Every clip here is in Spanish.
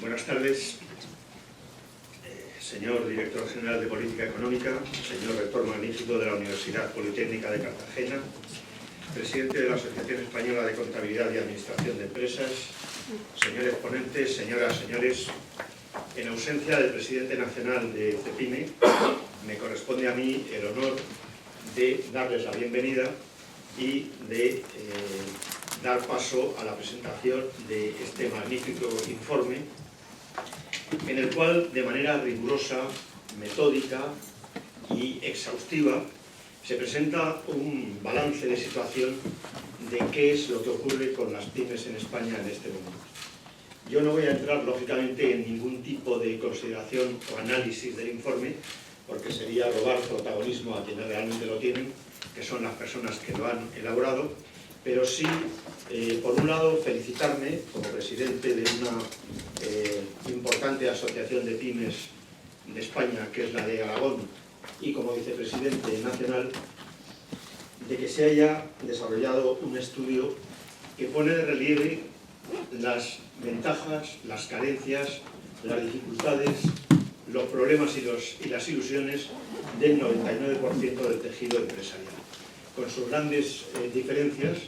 Buenas tardes, señor director general de Política Económica, señor rector magnífico de la Universidad Politécnica de Cartagena, presidente de la Asociación Española de Contabilidad y Administración de Empresas, señores ponentes, señoras, señores. En ausencia del presidente nacional de CEPIME, me corresponde a mí el honor de darles la bienvenida y de dar paso a la presentación de este magnífico informe, en el cual, de manera rigurosa, metódica y exhaustiva, se presenta un balance de situación de qué es lo que ocurre con las pymes en España en este momento. Yo no voy a entrar, lógicamente, en ningún tipo de consideración o análisis del informe, porque sería robar protagonismo a quienes realmente lo tienen, que son las personas que lo han elaborado, pero sí, por un lado, felicitarme como presidente de una importante asociación de pymes de España, que es la de Aragón, y como vicepresidente nacional, de que se haya desarrollado un estudio que pone de relieve las ventajas, las carencias, las dificultades, los problemas y las ilusiones del 99% del tejido empresarial, con sus grandes diferencias,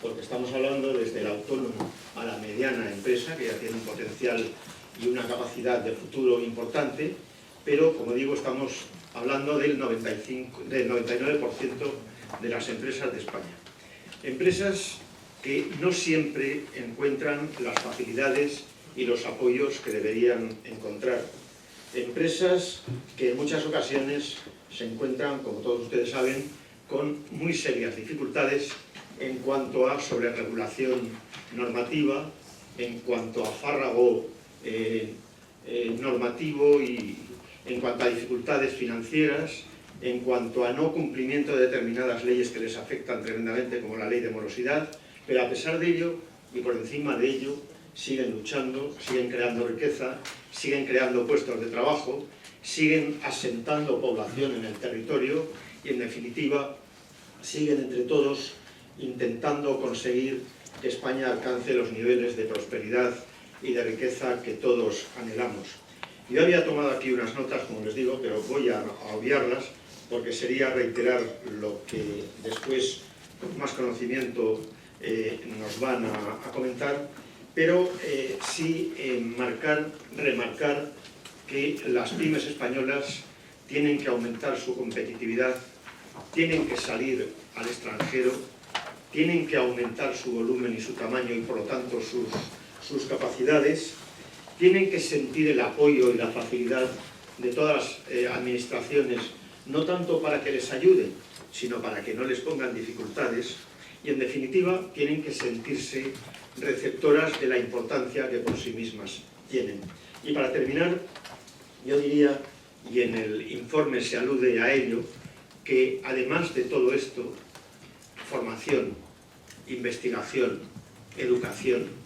porque estamos hablando desde el autónomo a la mediana empresa, que ya tiene un potencial y una capacidad de futuro importante, pero, como digo, estamos hablando del 99% de las empresas de España. Empresas que no siempre encuentran las facilidades y los apoyos que deberían encontrar. Empresas que en muchas ocasiones se encuentran, como todos ustedes saben, con muy serias dificultades en cuanto a sobreregulación normativa, en cuanto a fárrago normativo y en cuanto a dificultades financieras, en cuanto a no cumplimiento de determinadas leyes que les afectan tremendamente, como la ley de morosidad, pero a pesar de ello, y por encima de ello, siguen luchando, siguen creando riqueza, siguen creando puestos de trabajo, siguen asentando población en el territorio y, en definitiva, siguen entre todos intentando conseguir que España alcance los niveles de prosperidad y de riqueza que todos anhelamos. Yo había tomado aquí unas notas, como les digo, pero voy a obviarlas porque sería reiterar lo que después, con más conocimiento, nos van a comentar, pero sí remarcar que las pymes españolas tienen que aumentar su competitividad, tienen que salir al extranjero, tienen que aumentar su volumen y su tamaño y, por lo tanto, sus capacidades, tienen que sentir el apoyo y la facilidad de todas las administraciones, no tanto para que les ayuden, sino para que no les pongan dificultades, y, en definitiva, tienen que sentirse receptoras de la importancia que por sí mismas tienen. Y para terminar, yo diría, y en el informe se alude a ello, que además de todo esto, formación, investigación, educación,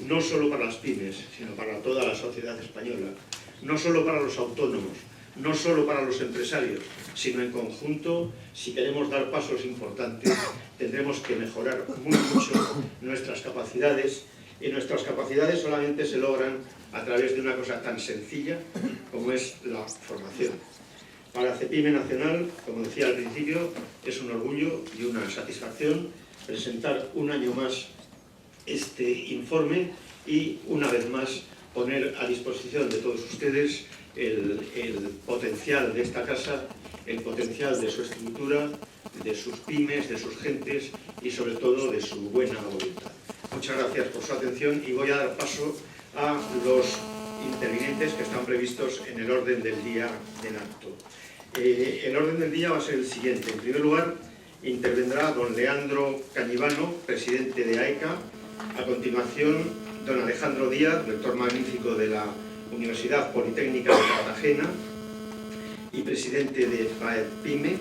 no solo para las pymes, sino para toda la sociedad española, no solo para los autónomos, no solo para los empresarios, sino en conjunto, si queremos dar pasos importantes, tendremos que mejorar muy mucho nuestras capacidades, y nuestras capacidades solamente se logran a través de una cosa tan sencilla como es la formación. Para CEPIME Nacional, como decía al principio, es un orgullo y una satisfacción presentar un año más este informe y, una vez más, poner a disposición de todos ustedes el potencial de esta casa, el potencial de su estructura, de sus pymes, de sus gentes y, sobre todo, de su buena voluntad. Muchas gracias por su atención y voy a dar paso a los intervinientes que están previstos en el orden del día del acto. El orden del día va a ser el siguiente. En primer lugar, intervendrá don Leandro Cañivano, presidente de AECA. A continuación, don Alejandro Díaz, rector magnífico de la Universidad Politécnica de Cartagena y presidente de FAEPyme.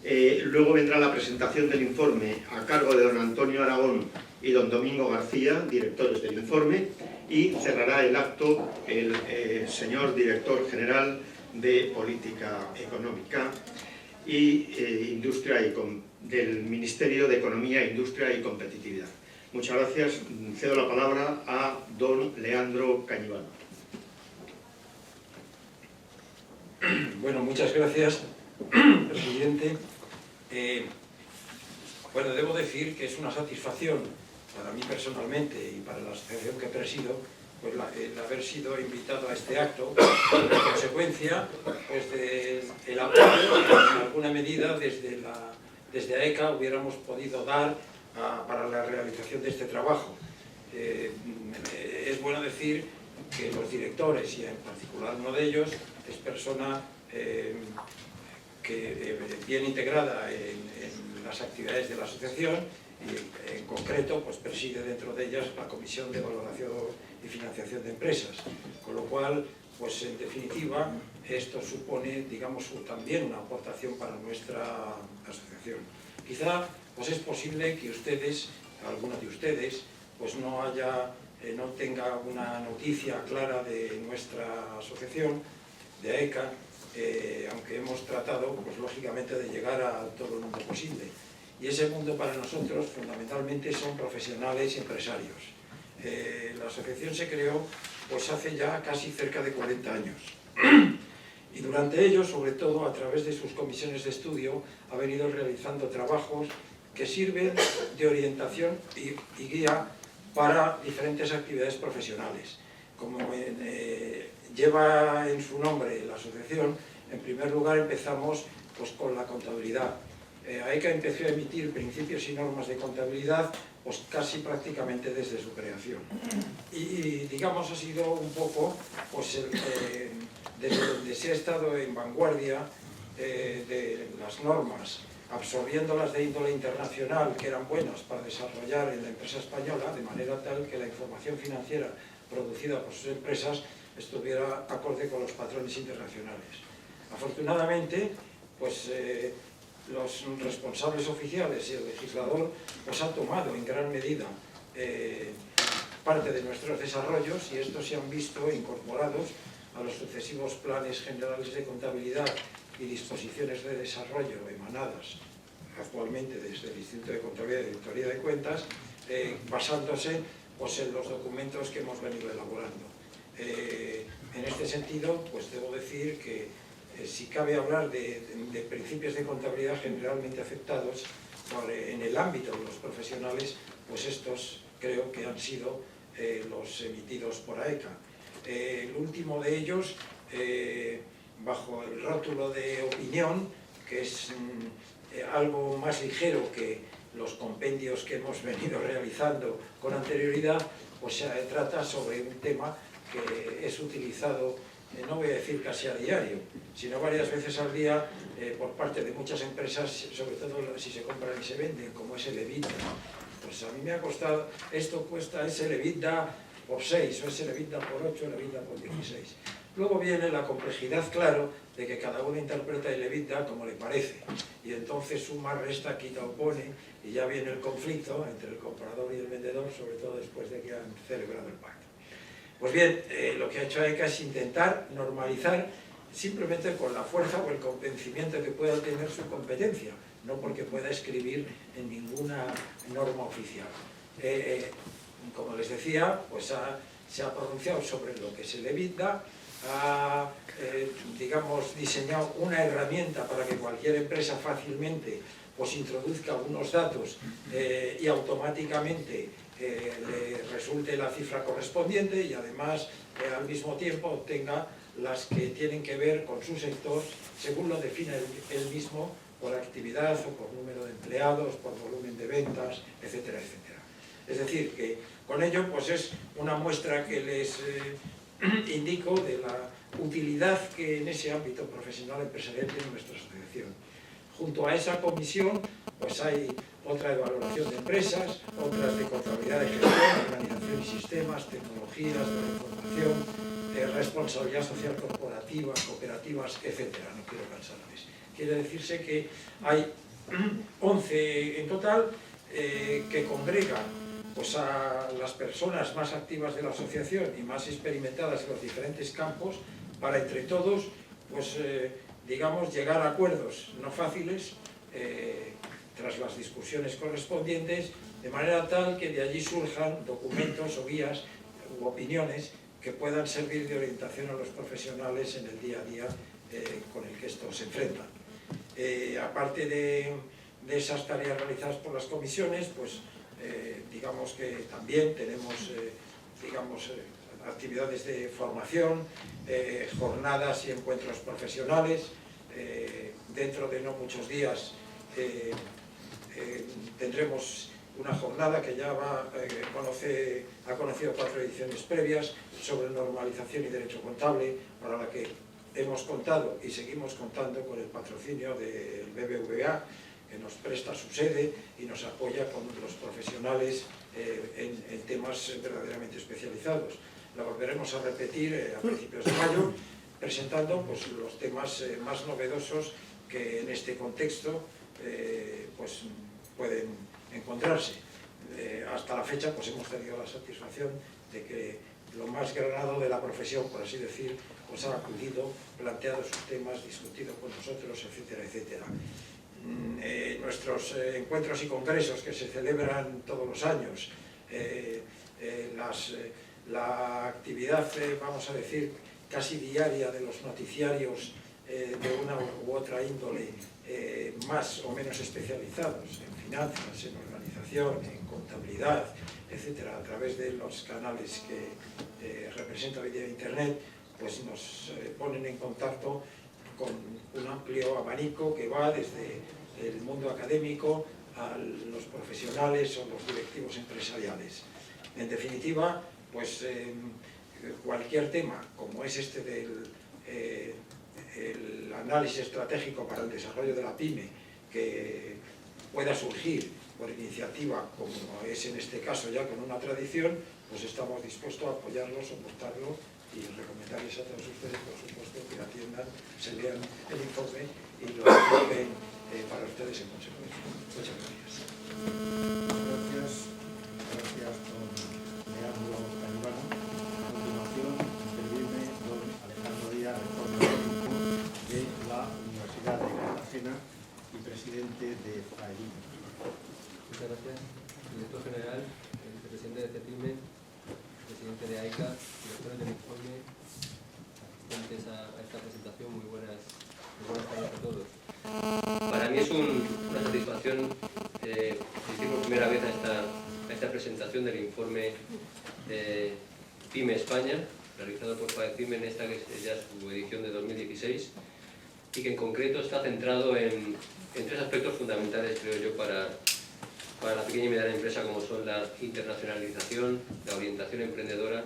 Luego vendrá la presentación del informe a cargo de don Antonio Aragón y don Domingo García, directores del informe, y cerrará el acto el señor director general de Política Económica y Industria del Ministerio de Economía, Industria y Competitividad. Muchas gracias. Cedo la palabra a don Leandro Cañivano. Bueno, muchas gracias, presidente. Bueno, debo decir que es una satisfacción para mí personalmente y para la asociación que presido, pues el haber sido invitado a este acto, en consecuencia pues del apoyo que en alguna medida desde AECA hubiéramos podido dar para la realización de este trabajo. Es bueno decir que los directores, y en particular uno de ellos, es persona bien integrada en las actividades de la asociación y en concreto pues preside dentro de ellas la Comisión de Valoración y Financiación de Empresas, con lo cual pues en definitiva esto supone, digamos, también una aportación para nuestra asociación. Quizá pues es posible que ustedes, algunos de ustedes, pues no tenga una noticia clara de nuestra asociación, de AECA, aunque hemos tratado, pues lógicamente, de llegar a todo el mundo posible. Y ese mundo para nosotros, fundamentalmente, son profesionales y empresarios. La asociación se creó pues hace ya casi cerca de 40 años. Y durante ellos, sobre todo a través de sus comisiones de estudio, ha venido realizando trabajos que sirven de orientación y guía para diferentes actividades profesionales. Como lleva en su nombre la asociación, en primer lugar empezamos pues, con la contabilidad. AECA empezó a emitir principios y normas de contabilidad pues, casi prácticamente desde su creación. Y digamos ha sido un poco pues, desde donde se ha estado en vanguardia de las normas, absorbiéndolas de índole internacional que eran buenas para desarrollar en la empresa española, de manera tal que la información financiera producida por sus empresas estuviera acorde con los patrones internacionales. Afortunadamente, pues, los responsables oficiales y el legislador pues, han tomado en gran medida parte de nuestros desarrollos y estos se han visto incorporados a los sucesivos planes generales de contabilidad y disposiciones de desarrollo emanadas actualmente desde el Instituto de Contabilidad y Auditoría de Cuentas, basándose pues, en los documentos que hemos venido elaborando. En este sentido, pues debo decir que si cabe hablar de principios de contabilidad generalmente aceptados en el ámbito de los profesionales, pues estos creo que han sido los emitidos por AECA. El último de ellos, bajo el rótulo de opinión, que es algo más ligero que los compendios que hemos venido realizando con anterioridad, pues se trata sobre un tema que es utilizado, no voy a decir casi a diario, sino varias veces al día por parte de muchas empresas, sobre todo si se compran y se venden, como es el EBITDA. Pues a mí me ha costado, esto cuesta, es el EBITDA por 6, o es el EBITDA por 8, el EBITDA por 16. Luego viene la complejidad, claro, de que cada uno interpreta el EBITDA como le parece. Y entonces suma, resta, quita o pone, y ya viene el conflicto entre el comprador y el vendedor, sobre todo después de que han celebrado el pacto. Pues bien, lo que ha hecho AECA es intentar normalizar simplemente con la fuerza o el convencimiento que pueda tener su competencia, no porque pueda escribir en ninguna norma oficial. Como les decía, pues se ha pronunciado sobre lo que es el EBITDA, ha digamos, diseñado una herramienta para que cualquier empresa fácilmente pues, introduzca unos datos y automáticamente le resulte la cifra correspondiente y además al mismo tiempo obtenga las que tienen que ver con su sector según lo define él mismo por actividad o por número de empleados, por volumen de ventas, etcétera, etcétera. Es decir, que con ello pues es una muestra que les indico de la utilidad que en ese ámbito profesional empresarial tiene nuestra asociación. Junto a esa comisión pues hay otra de valoración de empresas, otras de contabilidad de gestión, organización y sistemas, tecnologías de la información, responsabilidad social corporativa, colectivas, cooperativas, etcétera. No quiero cansarles. Quiere decirse que hay 11 en total que congregan pues, a las personas más activas de la asociación y más experimentadas en los diferentes campos para entre todos, pues, digamos, llegar a acuerdos no fáciles tras las discusiones correspondientes, de manera tal que de allí surjan documentos o guías u opiniones que puedan servir de orientación a los profesionales en el día a día con el que estos se enfrentan. Aparte de esas tareas realizadas por las comisiones, pues digamos que también tenemos actividades de formación, jornadas y encuentros profesionales. Dentro de no muchos días tendremos una jornada que ya ha conocido 4 ediciones previas sobre normalización y derecho contable, para la que hemos contado y seguimos contando con el patrocinio del BBVA, que nos presta su sede y nos apoya con los profesionales en temas verdaderamente especializados. La volveremos a repetir a principios de mayo, presentando pues, los temas más novedosos que en este contexto pues, pueden encontrarse. Hasta la fecha pues, hemos tenido la satisfacción de que lo más granado de la profesión, por así decir, pues, ha acudido, planteado sus temas, discutido con nosotros, etcétera, etcétera. Nuestros encuentros y congresos que se celebran todos los años, la actividad, vamos a decir, casi diaria de los noticiarios de una u otra índole, más o menos especializados en finanzas, en organización, en contabilidad, etcétera, a través de los canales que representa hoy día Internet, pues nos ponen en contacto con un amplio abanico que va desde el mundo académico a los profesionales o los directivos empresariales. En definitiva, pues cualquier tema, como es este del el análisis estratégico para el desarrollo de la PYME, que pueda surgir por iniciativa, como es en este caso ya con una tradición, pues estamos dispuestos a apoyarlo, soportarlo y recomendarles a todos ustedes, por supuesto, que atiendan, se lean el informe y lo apliquen para ustedes en consecuencia. Muchas gracias. Gracias, don Leandro Canibano. A continuación, interviene don Alejandro Díaz, rector académico de la Universidad de Cartagena y presidente de FAEPYME. Muchas gracias. Director general, el vicepresidente de CEPYME, presidente de AECA, directores del informe, asistentes a esta presentación, muy buenas tardes a todos. Para mí es una satisfacción asistir por primera vez a esta presentación del informe PYME España, realizado por FAEPYME en esta que es ya su edición de 2016, y que en concreto está centrado en 3 aspectos fundamentales, creo yo, para la pequeña y mediana empresa, como son la internacionalización, la orientación emprendedora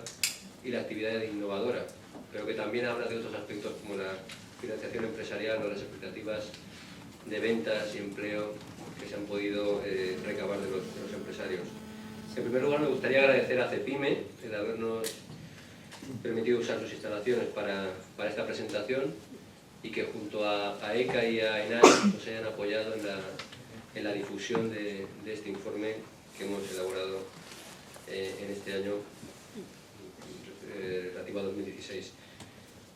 y la actividad innovadora. Creo que también habla de otros aspectos como la financiación empresarial o las expectativas de ventas y empleo que se han podido recabar de los empresarios. En primer lugar, me gustaría agradecer a CEPYME el habernos permitido usar sus instalaciones para esta presentación y que junto a ECA y a ENAE nos hayan apoyado en la difusión de este informe que hemos elaborado en este año relativo a 2016.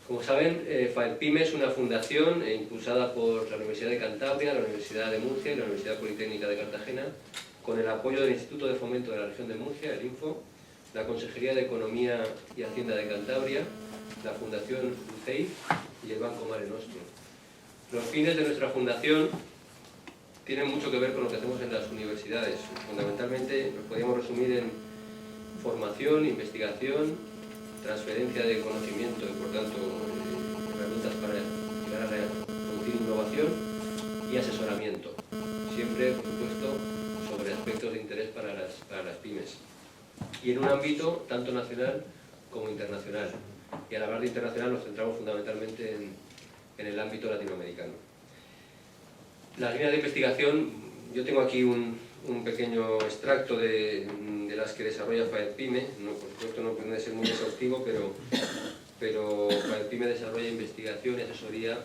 Como saben, FAEPYME es una fundación impulsada por la Universidad de Cantabria, la Universidad de Murcia y la Universidad Politécnica de Cartagena, con el apoyo del Instituto de Fomento de la Región de Murcia, el INFO, la Consejería de Economía y Hacienda de Cantabria, la Fundación UCEIF y el Banco Mare Nostrum. Los fines de nuestra fundación tienen mucho que ver con lo que hacemos en las universidades. Fundamentalmente nos podríamos resumir en formación, investigación, transferencia de conocimiento y por tanto herramientas para llegar a producir innovación y asesoramiento, siempre por supuesto sobre aspectos de interés para las pymes y en un ámbito tanto nacional como internacional, y al hablar de internacional nos centramos fundamentalmente en el ámbito latinoamericano. Las líneas de investigación, yo tengo aquí un pequeño extracto de las que desarrolla FAEPYME, por supuesto no puede ser muy exhaustivo, pero pero FAEPYME desarrolla investigación y asesoría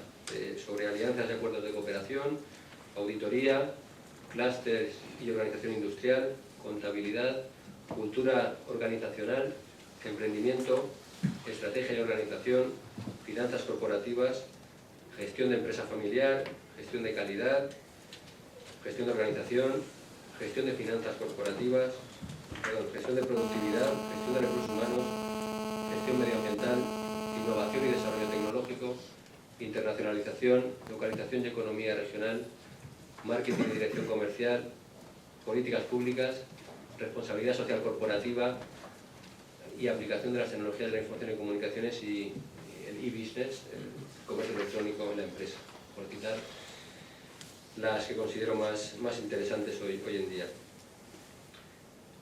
sobre alianzas y acuerdos de cooperación, auditoría, clústeres y organización industrial, contabilidad, cultura organizacional, emprendimiento, estrategia y organización, finanzas corporativas, gestión de empresa familiar, gestión de calidad, gestión de organización, gestión de finanzas corporativas, gestión de productividad, gestión de recursos humanos, gestión medioambiental, innovación y desarrollo tecnológico, internacionalización, localización y economía regional, marketing y dirección comercial, políticas públicas, responsabilidad social corporativa y aplicación de las tecnologías de la información y comunicaciones y el e-business, el comercio electrónico en la empresa, por citar las que considero más interesantes hoy en día.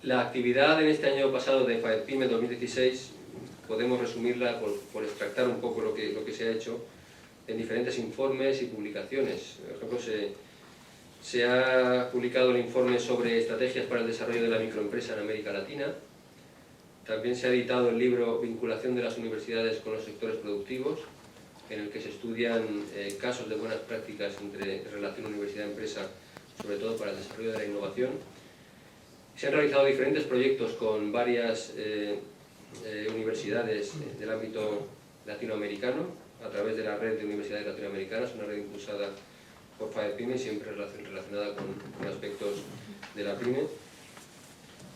La actividad en este año pasado de FAEPYME 2016 podemos resumirla por extractar un poco lo que se ha hecho en diferentes informes y publicaciones. Por ejemplo, se ha publicado el informe sobre estrategias para el desarrollo de la microempresa en América Latina. También se ha editado el libro Vinculación de las universidades con los sectores productivos, en el que se estudian casos de buenas prácticas entre relación universidad-empresa, sobre todo para el desarrollo de la innovación. Se han realizado diferentes proyectos con varias universidades del ámbito latinoamericano, a través de la red de universidades latinoamericanas, una red impulsada por FAEPYME, siempre relacionada con aspectos de la PYME.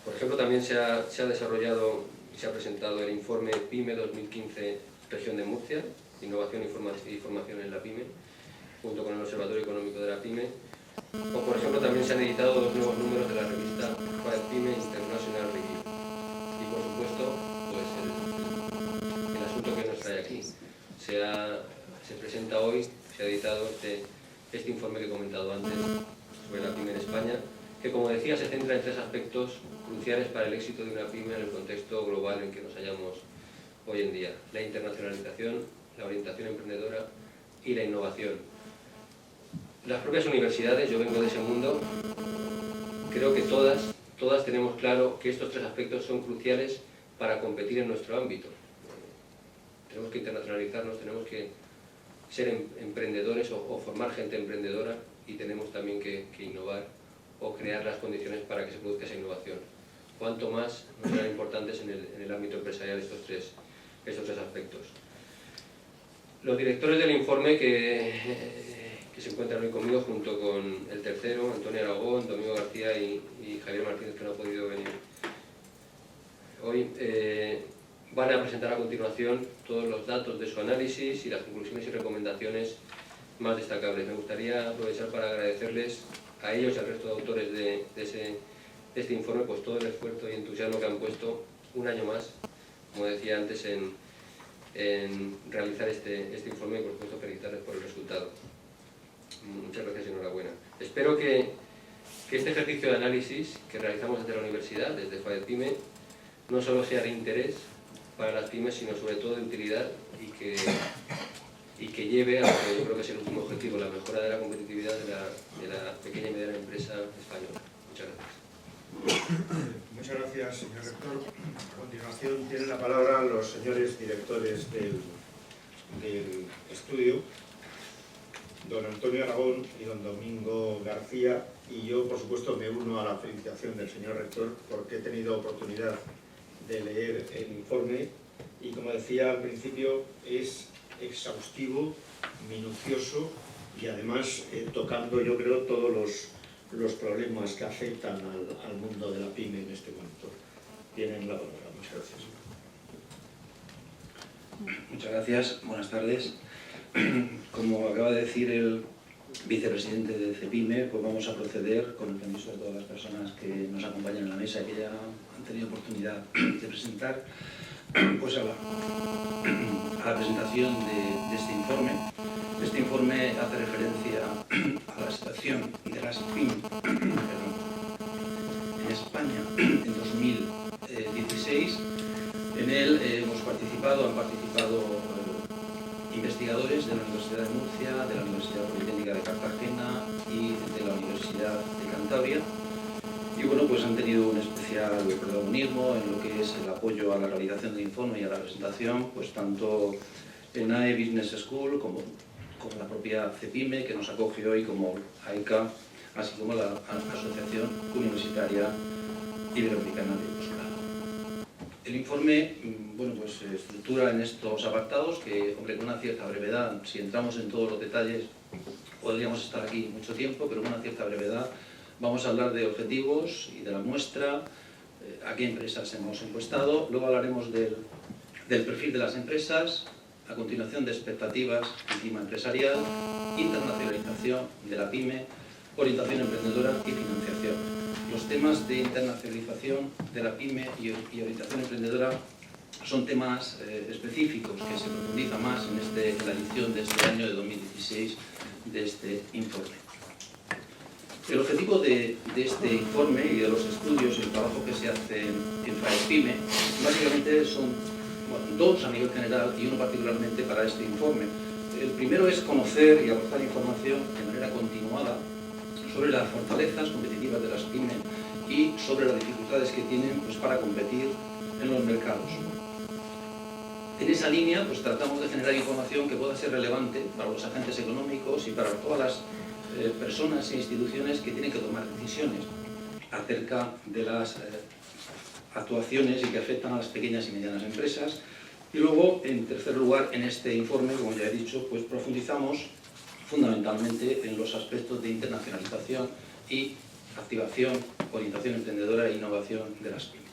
Por ejemplo, también se ha desarrollado y se ha presentado el informe PYME 2015 Región de Murcia, Innovación y Formación en la PYME, junto con el Observatorio Económico de la PYME. O, por ejemplo, también se han editado 2 nuevos números de la revista FAEPYME International Review. Y, por supuesto, pues el asunto que nos trae aquí. Se presenta hoy, se ha editado este informe que he comentado antes sobre la PYME en España, que, como decía, se centra en 3 aspectos cruciales para el éxito de una PYME en el contexto global en que nos hallamos hoy en día: la internacionalización, la orientación emprendedora y la innovación. Las propias universidades, yo vengo de ese mundo, creo que todas tenemos claro que estos 3 aspectos son cruciales para competir en nuestro ámbito. Tenemos que internacionalizarnos, tenemos que ser emprendedores o formar gente emprendedora, y tenemos también que innovar o crear las condiciones para que se produzca esa innovación. Cuanto más nos serán importantes en el ámbito empresarial estos tres aspectos. Los directores del informe que se encuentran hoy conmigo, junto con el tercero, Antonio Aragón, Domingo García y Javier Martínez, que no ha podido venir hoy, van a presentar a continuación todos los datos de su análisis y las conclusiones y recomendaciones más destacables. Me gustaría aprovechar para agradecerles a ellos y al resto de autores de este informe pues todo el esfuerzo y entusiasmo que han puesto un año más, como decía antes, en realizar este informe, y por supuesto felicitarles por el resultado. Muchas gracias y enhorabuena. Espero que este ejercicio de análisis que realizamos desde la universidad, desde FAEPYME, no solo sea de interés para las pymes, sino sobre todo de utilidad, y que lleve a lo que yo creo que es el último objetivo, la mejora de la competitividad de la pequeña y mediana empresa española. Muchas gracias. Muchas gracias, señor rector. A continuación tienen la palabra los señores directores del estudio, don Antonio Aragón y don Domingo García, y yo, por supuesto, me uno a la felicitación del señor rector porque he tenido oportunidad de leer el informe y, como decía al principio, es exhaustivo, minucioso y además tocando, yo creo, todos los problemas que afectan al mundo de la PYME en este momento. Tienen la palabra. Muchas gracias. Muchas gracias. Buenas tardes. Como acaba de decir el vicepresidente de CEPYME, pues vamos a proceder, con el permiso de todas las personas que nos acompañan en la mesa y que ya han tenido oportunidad de presentar, pues a la presentación de este informe. Este informe hace referencia a la situación de las PYME en España en 2016. En él han participado investigadores de la Universidad de Murcia, de la Universidad Politécnica de Cartagena y de la Universidad de Cantabria. Y bueno, pues han tenido un especial protagonismo en lo que es el apoyo a la realización del informe y a la presentación, pues tanto en AE Business School como la propia CEPIME, que nos acoge hoy, como AICA, así como la Asociación Universitaria Iberoamericana de Posgrado. El informe, bueno, pues se estructura en estos apartados que, hombre, con una cierta brevedad, si entramos en todos los detalles, podríamos estar aquí mucho tiempo, pero con una cierta brevedad vamos a hablar de objetivos y de la muestra, a qué empresas hemos encuestado, luego hablaremos del perfil de las empresas, a continuación de expectativas y clima empresarial, internacionalización de la PYME, orientación emprendedora y financiación. Los temas de internacionalización de la PYME y orientación emprendedora son temas específicos que se profundiza más en la edición de este año de 2016 de este informe. El objetivo de este informe y de los estudios y el trabajo que se hace en FAEPYME básicamente son dos a nivel general y uno particularmente para este informe. El primero es conocer y aportar información de manera continuada sobre las fortalezas competitivas de las PYME y sobre las dificultades que tienen, pues, para competir en los mercados. En esa línea, pues, tratamos de generar información que pueda ser relevante para los agentes económicos y para todas las personas e instituciones que tienen que tomar decisiones acerca de las actuaciones y que afectan a las pequeñas y medianas empresas. Y luego, en tercer lugar, en este informe, como ya he dicho, pues profundizamos fundamentalmente en los aspectos de internacionalización y activación, orientación emprendedora e innovación de las PYME.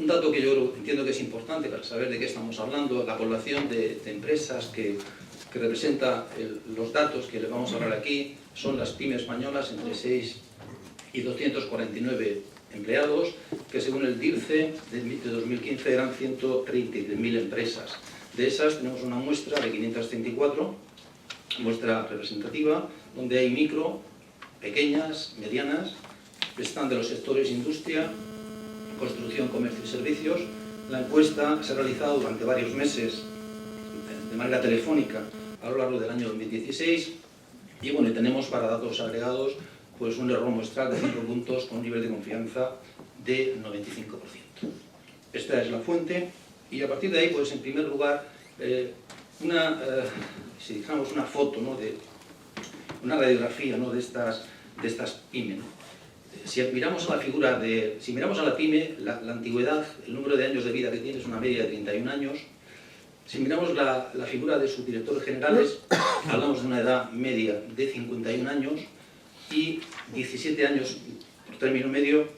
Un dato que yo entiendo que es importante para saber de qué estamos hablando, la población de empresas que representa los datos que les vamos a hablar aquí, son las PYME españolas entre 6 y 249 empleados, que según el DIRCE de 2015 eran 133.000 empresas. De esas tenemos una muestra de 534, muestra representativa, donde hay micro, pequeñas, medianas, están de los sectores industria, construcción, comercio y servicios. La encuesta se ha realizado durante varios meses de manera telefónica a lo largo del año 2016 y bueno, tenemos para datos agregados pues un error muestral de 5 puntos con un nivel de confianza de 95%. Esta es la fuente y a partir de ahí, pues en primer lugar, si dijéramos una foto, ¿no?, de una radiografía, ¿no?, de estas PYME, ¿no? Si miramos a la PYME, la antigüedad, el número de años de vida que tiene es una media de 31 años. Si miramos la figura de sus directores generales, hablamos de una edad media de 51 años y 17 años por término medio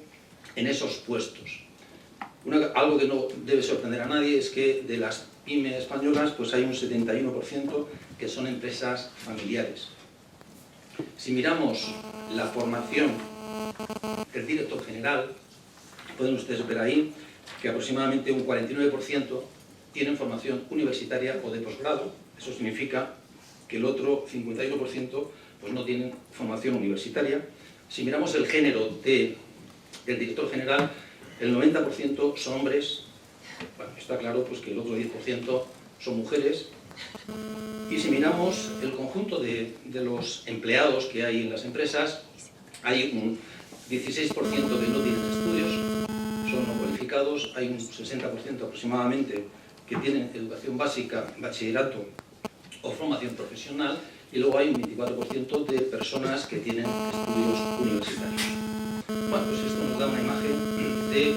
en esos puestos. Algo que no debe sorprender a nadie es que de las PYME españolas pues hay un 71% que son empresas familiares. Si miramos la formación del director general, pueden ustedes ver ahí que aproximadamente un 49% tienen formación universitaria o de posgrado. Eso significa que el otro 51% pues no tienen formación universitaria. Si miramos el género del director general, el 90% son hombres. Bueno, está claro pues que el otro 10% son mujeres. Y si miramos el conjunto de los empleados que hay en las empresas, hay un 16% que no tienen estudios, son no cualificados, hay un 60% aproximadamente que tienen educación básica, bachillerato o formación profesional, y luego hay un 24% de personas que tienen estudios universitarios. Bueno, pues esto nos da una imagen de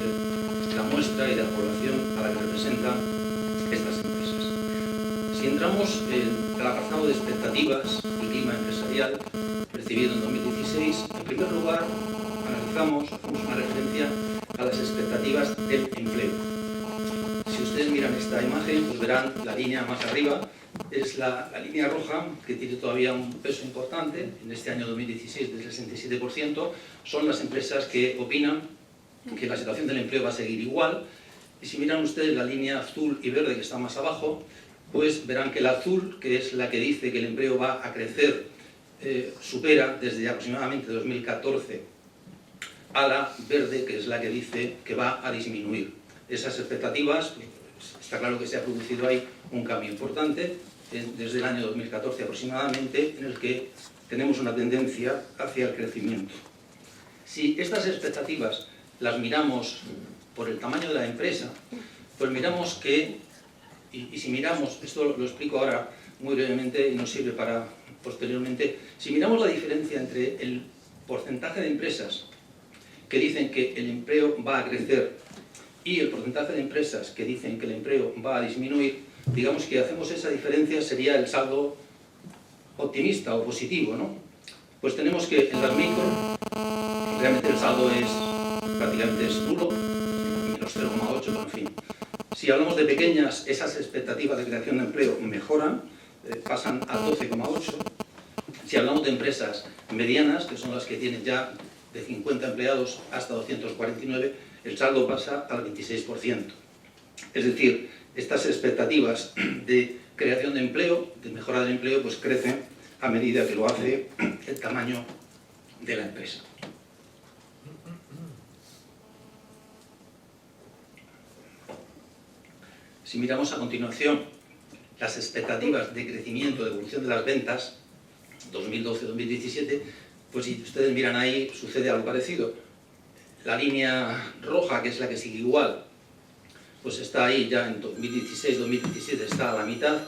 la muestra y de la población a la que representan estas empresas. Si entramos en el apartado de expectativas y clima empresarial recibido en 2016, en primer lugar hacemos una referencia a las expectativas del empleo. Si ustedes miran esta imagen, pues verán la línea más arriba, es la línea roja, que tiene todavía un peso importante, en este año 2016 del 67%, son las empresas que opinan que la situación del empleo va a seguir igual. Y si miran ustedes la línea azul y verde que está más abajo, pues verán que la azul, que es la que dice que el empleo va a crecer, supera desde aproximadamente 2014 a la verde, que es la que dice que va a disminuir. Esas expectativas, pues, está claro que se ha producido ahí un cambio importante. desde el año 2014 aproximadamente, en el que tenemos una tendencia hacia el crecimiento. Si estas expectativas las miramos por el tamaño de la empresa, pues miramos que, y si miramos, esto lo explico ahora muy brevemente y nos sirve para posteriormente, si miramos la diferencia entre el porcentaje de empresas que dicen que el empleo va a crecer y el porcentaje de empresas que dicen que el empleo va a disminuir, digamos que hacemos esa diferencia, sería el saldo optimista o positivo, ¿no? Pues tenemos que en las micro, realmente el saldo es prácticamente nulo, menos 0,8, pero en fin. Si hablamos de pequeñas, esas expectativas de creación de empleo mejoran, pasan a 12,8. Si hablamos de empresas medianas, que son las que tienen ya de 50 empleados hasta 249, el saldo pasa al 26%. Es decir, estas expectativas de creación de empleo, de mejora del empleo, pues crecen a medida que lo hace el tamaño de la empresa. Si miramos a continuación las expectativas de crecimiento, de evolución de las ventas, 2012-2017, pues si ustedes miran ahí, sucede algo parecido. La línea roja, que es la que sigue igual, pues está ahí ya en 2016-2017, está a la mitad.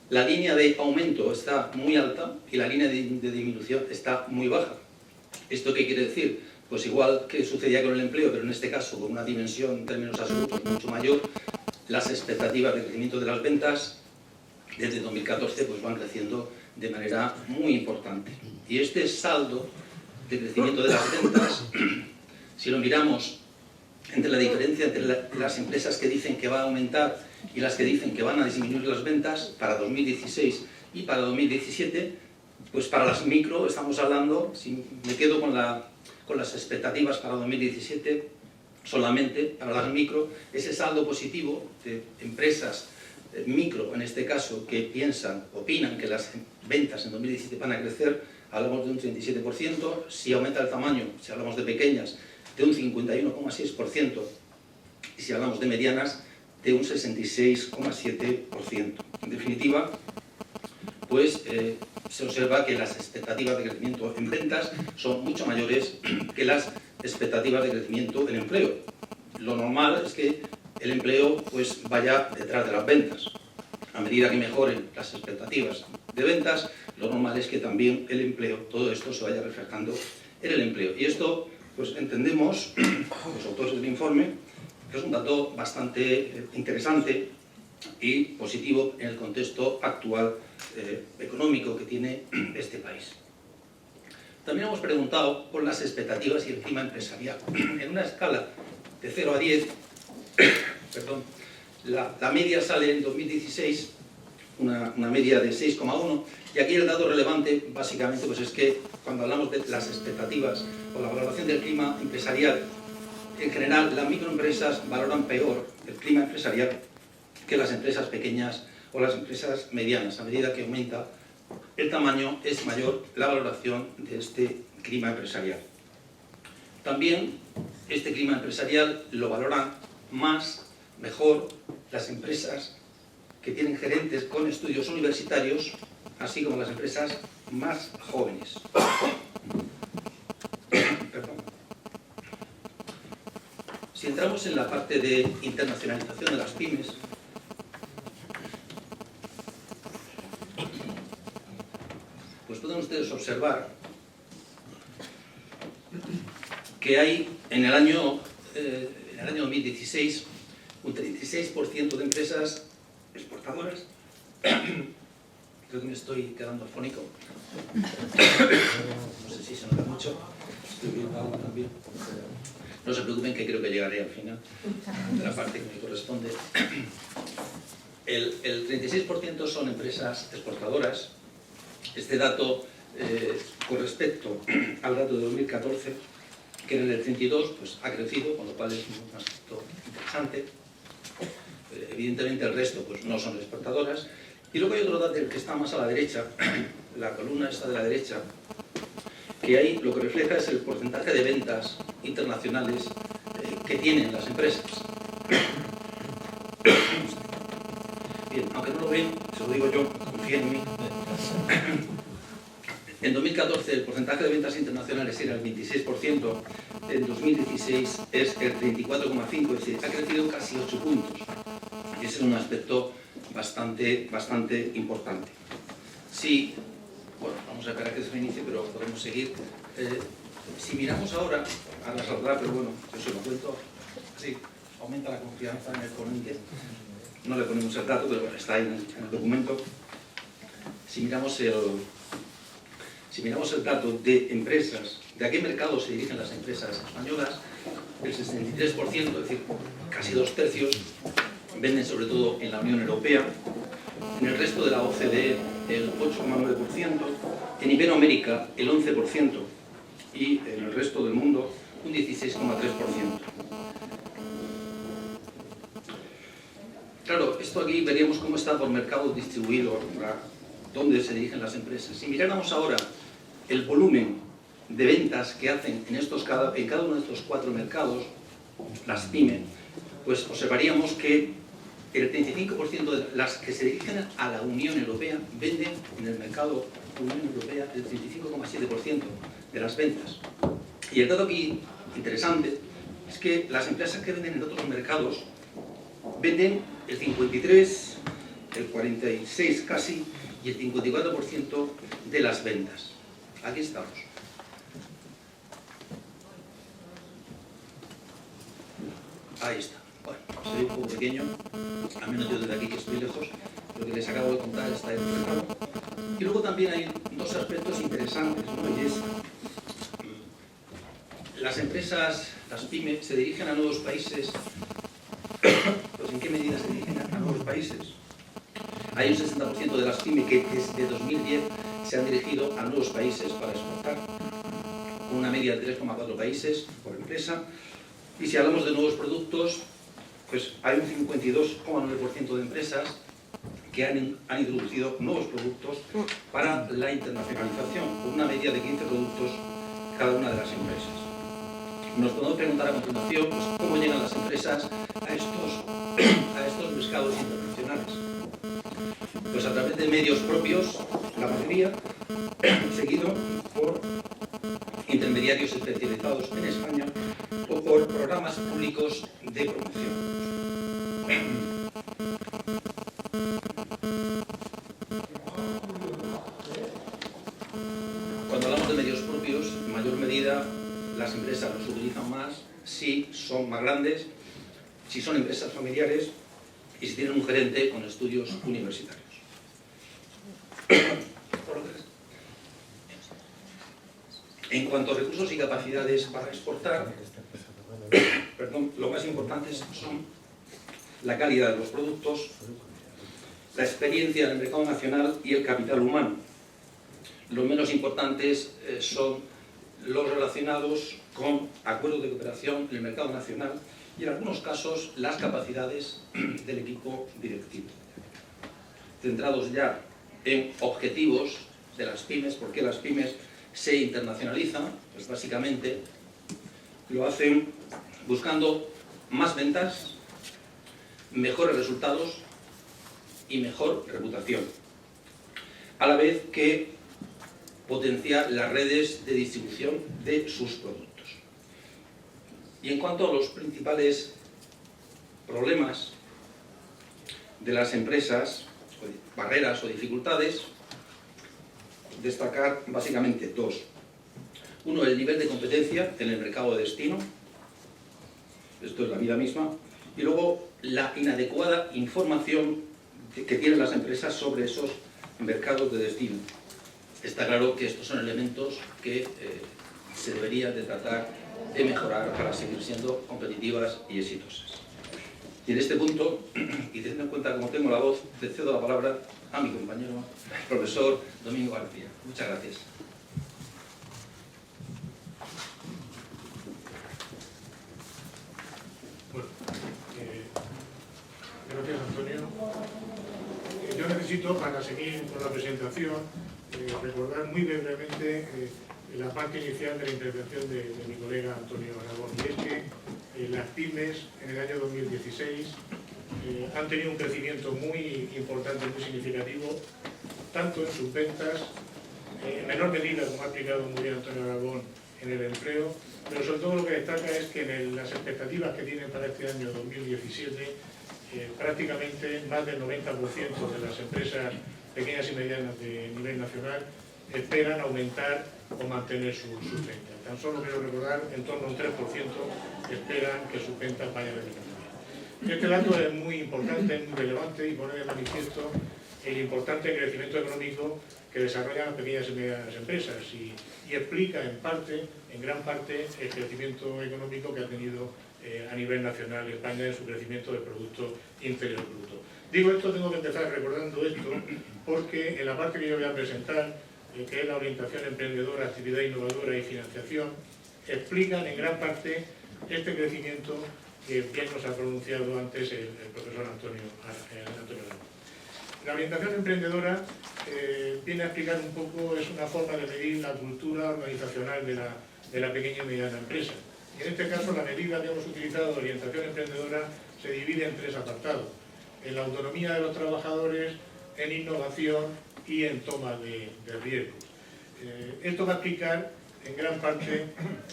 La línea de aumento está muy alta y la línea de disminución está muy baja. ¿Esto qué quiere decir? Pues igual que sucedía con el empleo, pero en este caso con una dimensión en términos absolutos mucho mayor, las expectativas de crecimiento de las ventas desde 2014 pues van creciendo de manera muy importante. Y este saldo de crecimiento de las ventas, si lo miramos entre la diferencia entre las empresas que dicen que va a aumentar y las que dicen que van a disminuir las ventas para 2016 y para 2017, pues para las micro estamos hablando, si me quedo con las expectativas para 2017, solamente para las micro, ese saldo positivo de empresas micro, en este caso, que opinan que las ventas en 2017 van a crecer, hablamos de un 37%, si aumenta el tamaño, si hablamos de pequeñas, de un 51,6%, y si hablamos de medianas, de un 66,7%. En definitiva, pues se observa que las expectativas de crecimiento en ventas son mucho mayores que las expectativas de crecimiento en empleo. Lo normal es que el empleo pues vaya detrás de las ventas. A medida que mejoren las expectativas de ventas, lo normal es que también el empleo, todo esto se vaya reflejando en el empleo. Y esto, pues entendemos, los autores del informe, que es un dato bastante interesante y positivo en el contexto actual económico que tiene este país. También hemos preguntado por las expectativas y el clima empresarial. En una escala de 0 a 10, perdón, la media sale en 2016, una media de 6,1, y aquí el dato relevante básicamente pues es que cuando hablamos de las expectativas o la valoración del clima empresarial, en general las microempresas valoran peor el clima empresarial que las empresas pequeñas o las empresas medianas. A medida que aumenta el tamaño es mayor la valoración de este clima empresarial. También este clima empresarial lo valoran mejor las empresas que tienen gerentes con estudios universitarios, así como las empresas más jóvenes. Perdón. Si entramos en la parte de internacionalización de las pymes, pues pueden ustedes observar que hay en el año 2016 un 36% de empresas exportadoras. Creo que me estoy quedando afónico. No sé si se nota mucho. Estoy viendo algo también. No se preocupen, que creo que llegaré al final de la parte que me corresponde. El 36% son empresas exportadoras. Este dato, con respecto al dato de 2014, que en el 32 pues, ha crecido, con lo cual es un aspecto interesante. Evidentemente el resto pues, no son exportadoras. Y luego hay otro dato que está más a la derecha, la columna esta de la derecha, que ahí lo que refleja es el porcentaje de ventas internacionales que tienen las empresas. Bien, aunque no lo ven, se lo digo yo, confíen en mí. En 2014 el porcentaje de ventas internacionales era el 26%, en 2016 es el 34,5%, es decir, ha crecido casi 8 puntos. Y ese es un aspecto bastante importante. Sí, bueno, vamos a esperar a que se reinicie, pero podemos seguir. Si miramos ahora saldrá, pero bueno, yo se lo cuento, sí, aumenta la confianza en el ponente. No le ponemos el dato, pero bueno, está ahí en el documento. Si miramos el dato de empresas, de a qué mercado se dirigen las empresas españolas, el 63%, es decir, casi 2/3, venden sobre todo en la Unión Europea, en el resto de la OCDE el 8,9%, en Iberoamérica el 11% y en el resto del mundo un 16,3%. Claro, esto aquí veríamos cómo está por mercado distribuido, dónde se dirigen las empresas. Si miráramos ahora el volumen de ventas que hacen en cada uno de estos 4 mercados, las pymes, pues observaríamos que el 35% de las que se dirigen a la Unión Europea venden en el mercado Unión Europea el 35,7% de las ventas. Y el dato aquí interesante es que las empresas que venden en otros mercados venden el 53%, el 46% casi y el 54% de las ventas. Aquí estamos. Ahí está. Bueno, se ve un poco pequeño, al menos yo desde aquí que estoy lejos, lo que les acabo de contar está ahí reflejado. Y luego también hay 2 aspectos interesantes, ¿no? Y es, las empresas, las pymes, se dirigen a nuevos países. Pues ¿en qué medida se dirigen a nuevos países? Hay un 60% de las pymes que desde 2010 se han dirigido a nuevos países para exportar, con una media de 3,4 países por empresa. Y si hablamos de nuevos productos, pues hay un 52,9% de empresas que han introducido nuevos productos para la internacionalización, con una media de 15 productos cada una de las empresas. Nos podemos preguntar a continuación pues, cómo llegan las empresas a estos mercados internacionales. Pues a través de medios propios, la mayoría, seguido por intermediarios especializados en España o por programas públicos de promoción. Cuando hablamos de medios propios, en mayor medida las empresas los utilizan más si son más grandes, si son empresas familiares y si tienen un gerente con estudios universitarios. En cuanto a recursos y capacidades para exportar, lo más importantes son la calidad de los productos, la experiencia en el mercado nacional y el capital humano. Los menos importantes son los relacionados con acuerdos de cooperación en el mercado nacional y en algunos casos las capacidades del equipo directivo. Centrados ya en objetivos de las pymes, porque las pymes se internacionalizan, pues básicamente lo hacen buscando más ventas, mejores resultados y mejor reputación, a la vez que potenciar las redes de distribución de sus productos. Y en cuanto a los principales problemas de las empresas, barreras o dificultades, destacar básicamente 2. Uno, el nivel de competencia en el mercado de destino, esto es la vida misma, y luego la inadecuada información que tienen las empresas sobre esos mercados de destino. Está claro que estos son elementos que se deberían de tratar de mejorar para seguir siendo competitivas y exitosas. Y en este punto, y teniendo en cuenta cómo tengo la voz, le cedo la palabra a mi compañero, el profesor Domingo García. Muchas gracias. Bueno, gracias Antonio. Yo necesito, para seguir con la presentación, recordar muy brevemente la parte inicial de la intervención de mi colega Antonio Aragón, y es que las pymes en el año 2016 han tenido un crecimiento muy importante, muy significativo, tanto en sus ventas, en menor medida, como ha explicado muy bien Antonio Aragón, en el empleo, pero sobre todo lo que destaca es que en las expectativas que tienen para este año 2017, prácticamente más del 90% de las empresas pequeñas y medianas de nivel nacional esperan aumentar o mantener sus ventas. Tan solo quiero recordar, en torno a un 3% esperan que sus ventas vayan a disminuir. Este dato es muy importante, es muy relevante y pone de manifiesto el importante crecimiento económico que desarrollan las pequeñas y medianas empresas y explica en gran parte, el crecimiento económico que ha tenido a nivel nacional España en su crecimiento del Producto Interior Bruto. Digo esto, tengo que empezar recordando esto, porque en la parte que yo voy a presentar, que es la orientación emprendedora, actividad innovadora y financiación, explican en gran parte este crecimiento que bien nos ha pronunciado antes el profesor Antonio Aragón. La orientación emprendedora viene a explicar un poco, es una forma de medir la cultura organizacional de la pequeña y mediana empresa. Y en este caso la medida que hemos utilizado de orientación emprendedora se divide en 3 apartados: en la autonomía de los trabajadores, en innovación y en toma de riesgos. Esto va a explicar en gran parte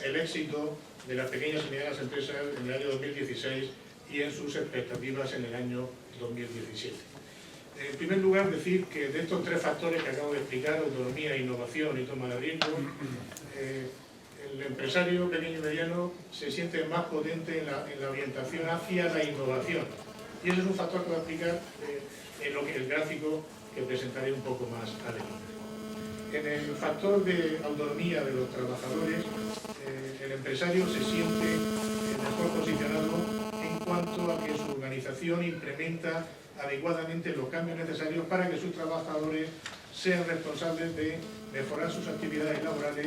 el éxito de las pequeñas y medianas empresas en el año 2016 y en sus expectativas en el año 2017. En primer lugar, decir que de estos 3 factores que acabo de explicar, autonomía, innovación y toma de riesgos, el empresario pequeño y mediano se siente más potente en la orientación hacia la innovación. Y ese es un factor que va a explicar en el gráfico que presentaré un poco más adelante. En el factor de autonomía de los trabajadores, el empresario se siente mejor posicionado en cuanto a que su organización implementa adecuadamente los cambios necesarios para que sus trabajadores sean responsables de mejorar sus actividades laborales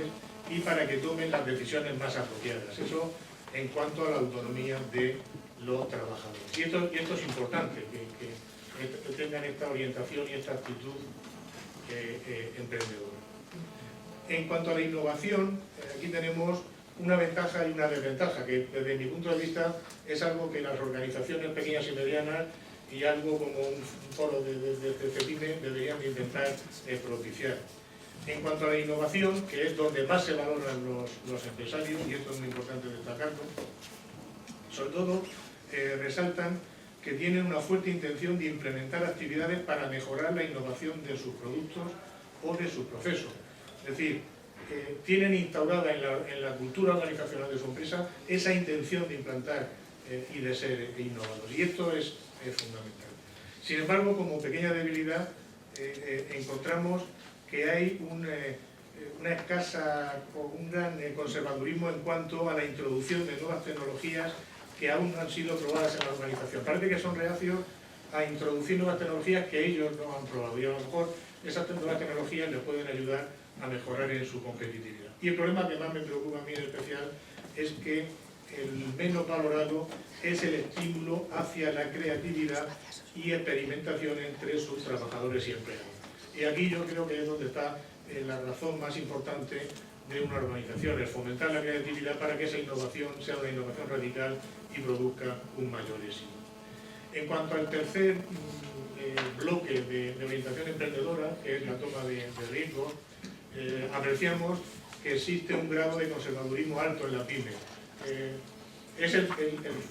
y para que tomen las decisiones más apropiadas. Eso en cuanto a la autonomía de los trabajadores. Y esto es importante, que tengan esta orientación y esta actitud emprendedora. En cuanto a la innovación, aquí tenemos una ventaja y una desventaja, que desde mi punto de vista es algo que las organizaciones pequeñas y medianas y algo como un foro de CEPIME deberían de intentar propiciar. En cuanto a la innovación, que es donde más se valoran los empresarios, y esto es muy importante destacarlo, sobre todo resaltan que tienen una fuerte intención de implementar actividades para mejorar la innovación de sus productos o de sus procesos. Es decir, tienen instaurada en la cultura organizacional de su empresa esa intención de implantar y de ser innovadores. Y esto es fundamental. Sin embargo, como pequeña debilidad, encontramos que hay una escasa o un gran conservadurismo en cuanto a la introducción de nuevas tecnologías que aún no han sido probadas en la organización. Parece que son reacios a introducir nuevas tecnologías que ellos no han probado y a lo mejor esas nuevas tecnologías les pueden ayudar a mejorar en su competitividad. Y el problema que más me preocupa a mí en especial es que el menos valorado es el estímulo hacia la creatividad y experimentación entre sus trabajadores y empleados. Y aquí yo creo que es donde está la razón más importante de una organización, es fomentar la creatividad para que esa innovación sea una innovación radical y produzca un mayor éxito. En cuanto al tercer bloque de orientación emprendedora, que es la toma de riesgos, apreciamos que existe un grado de conservadurismo alto en la PYME. Es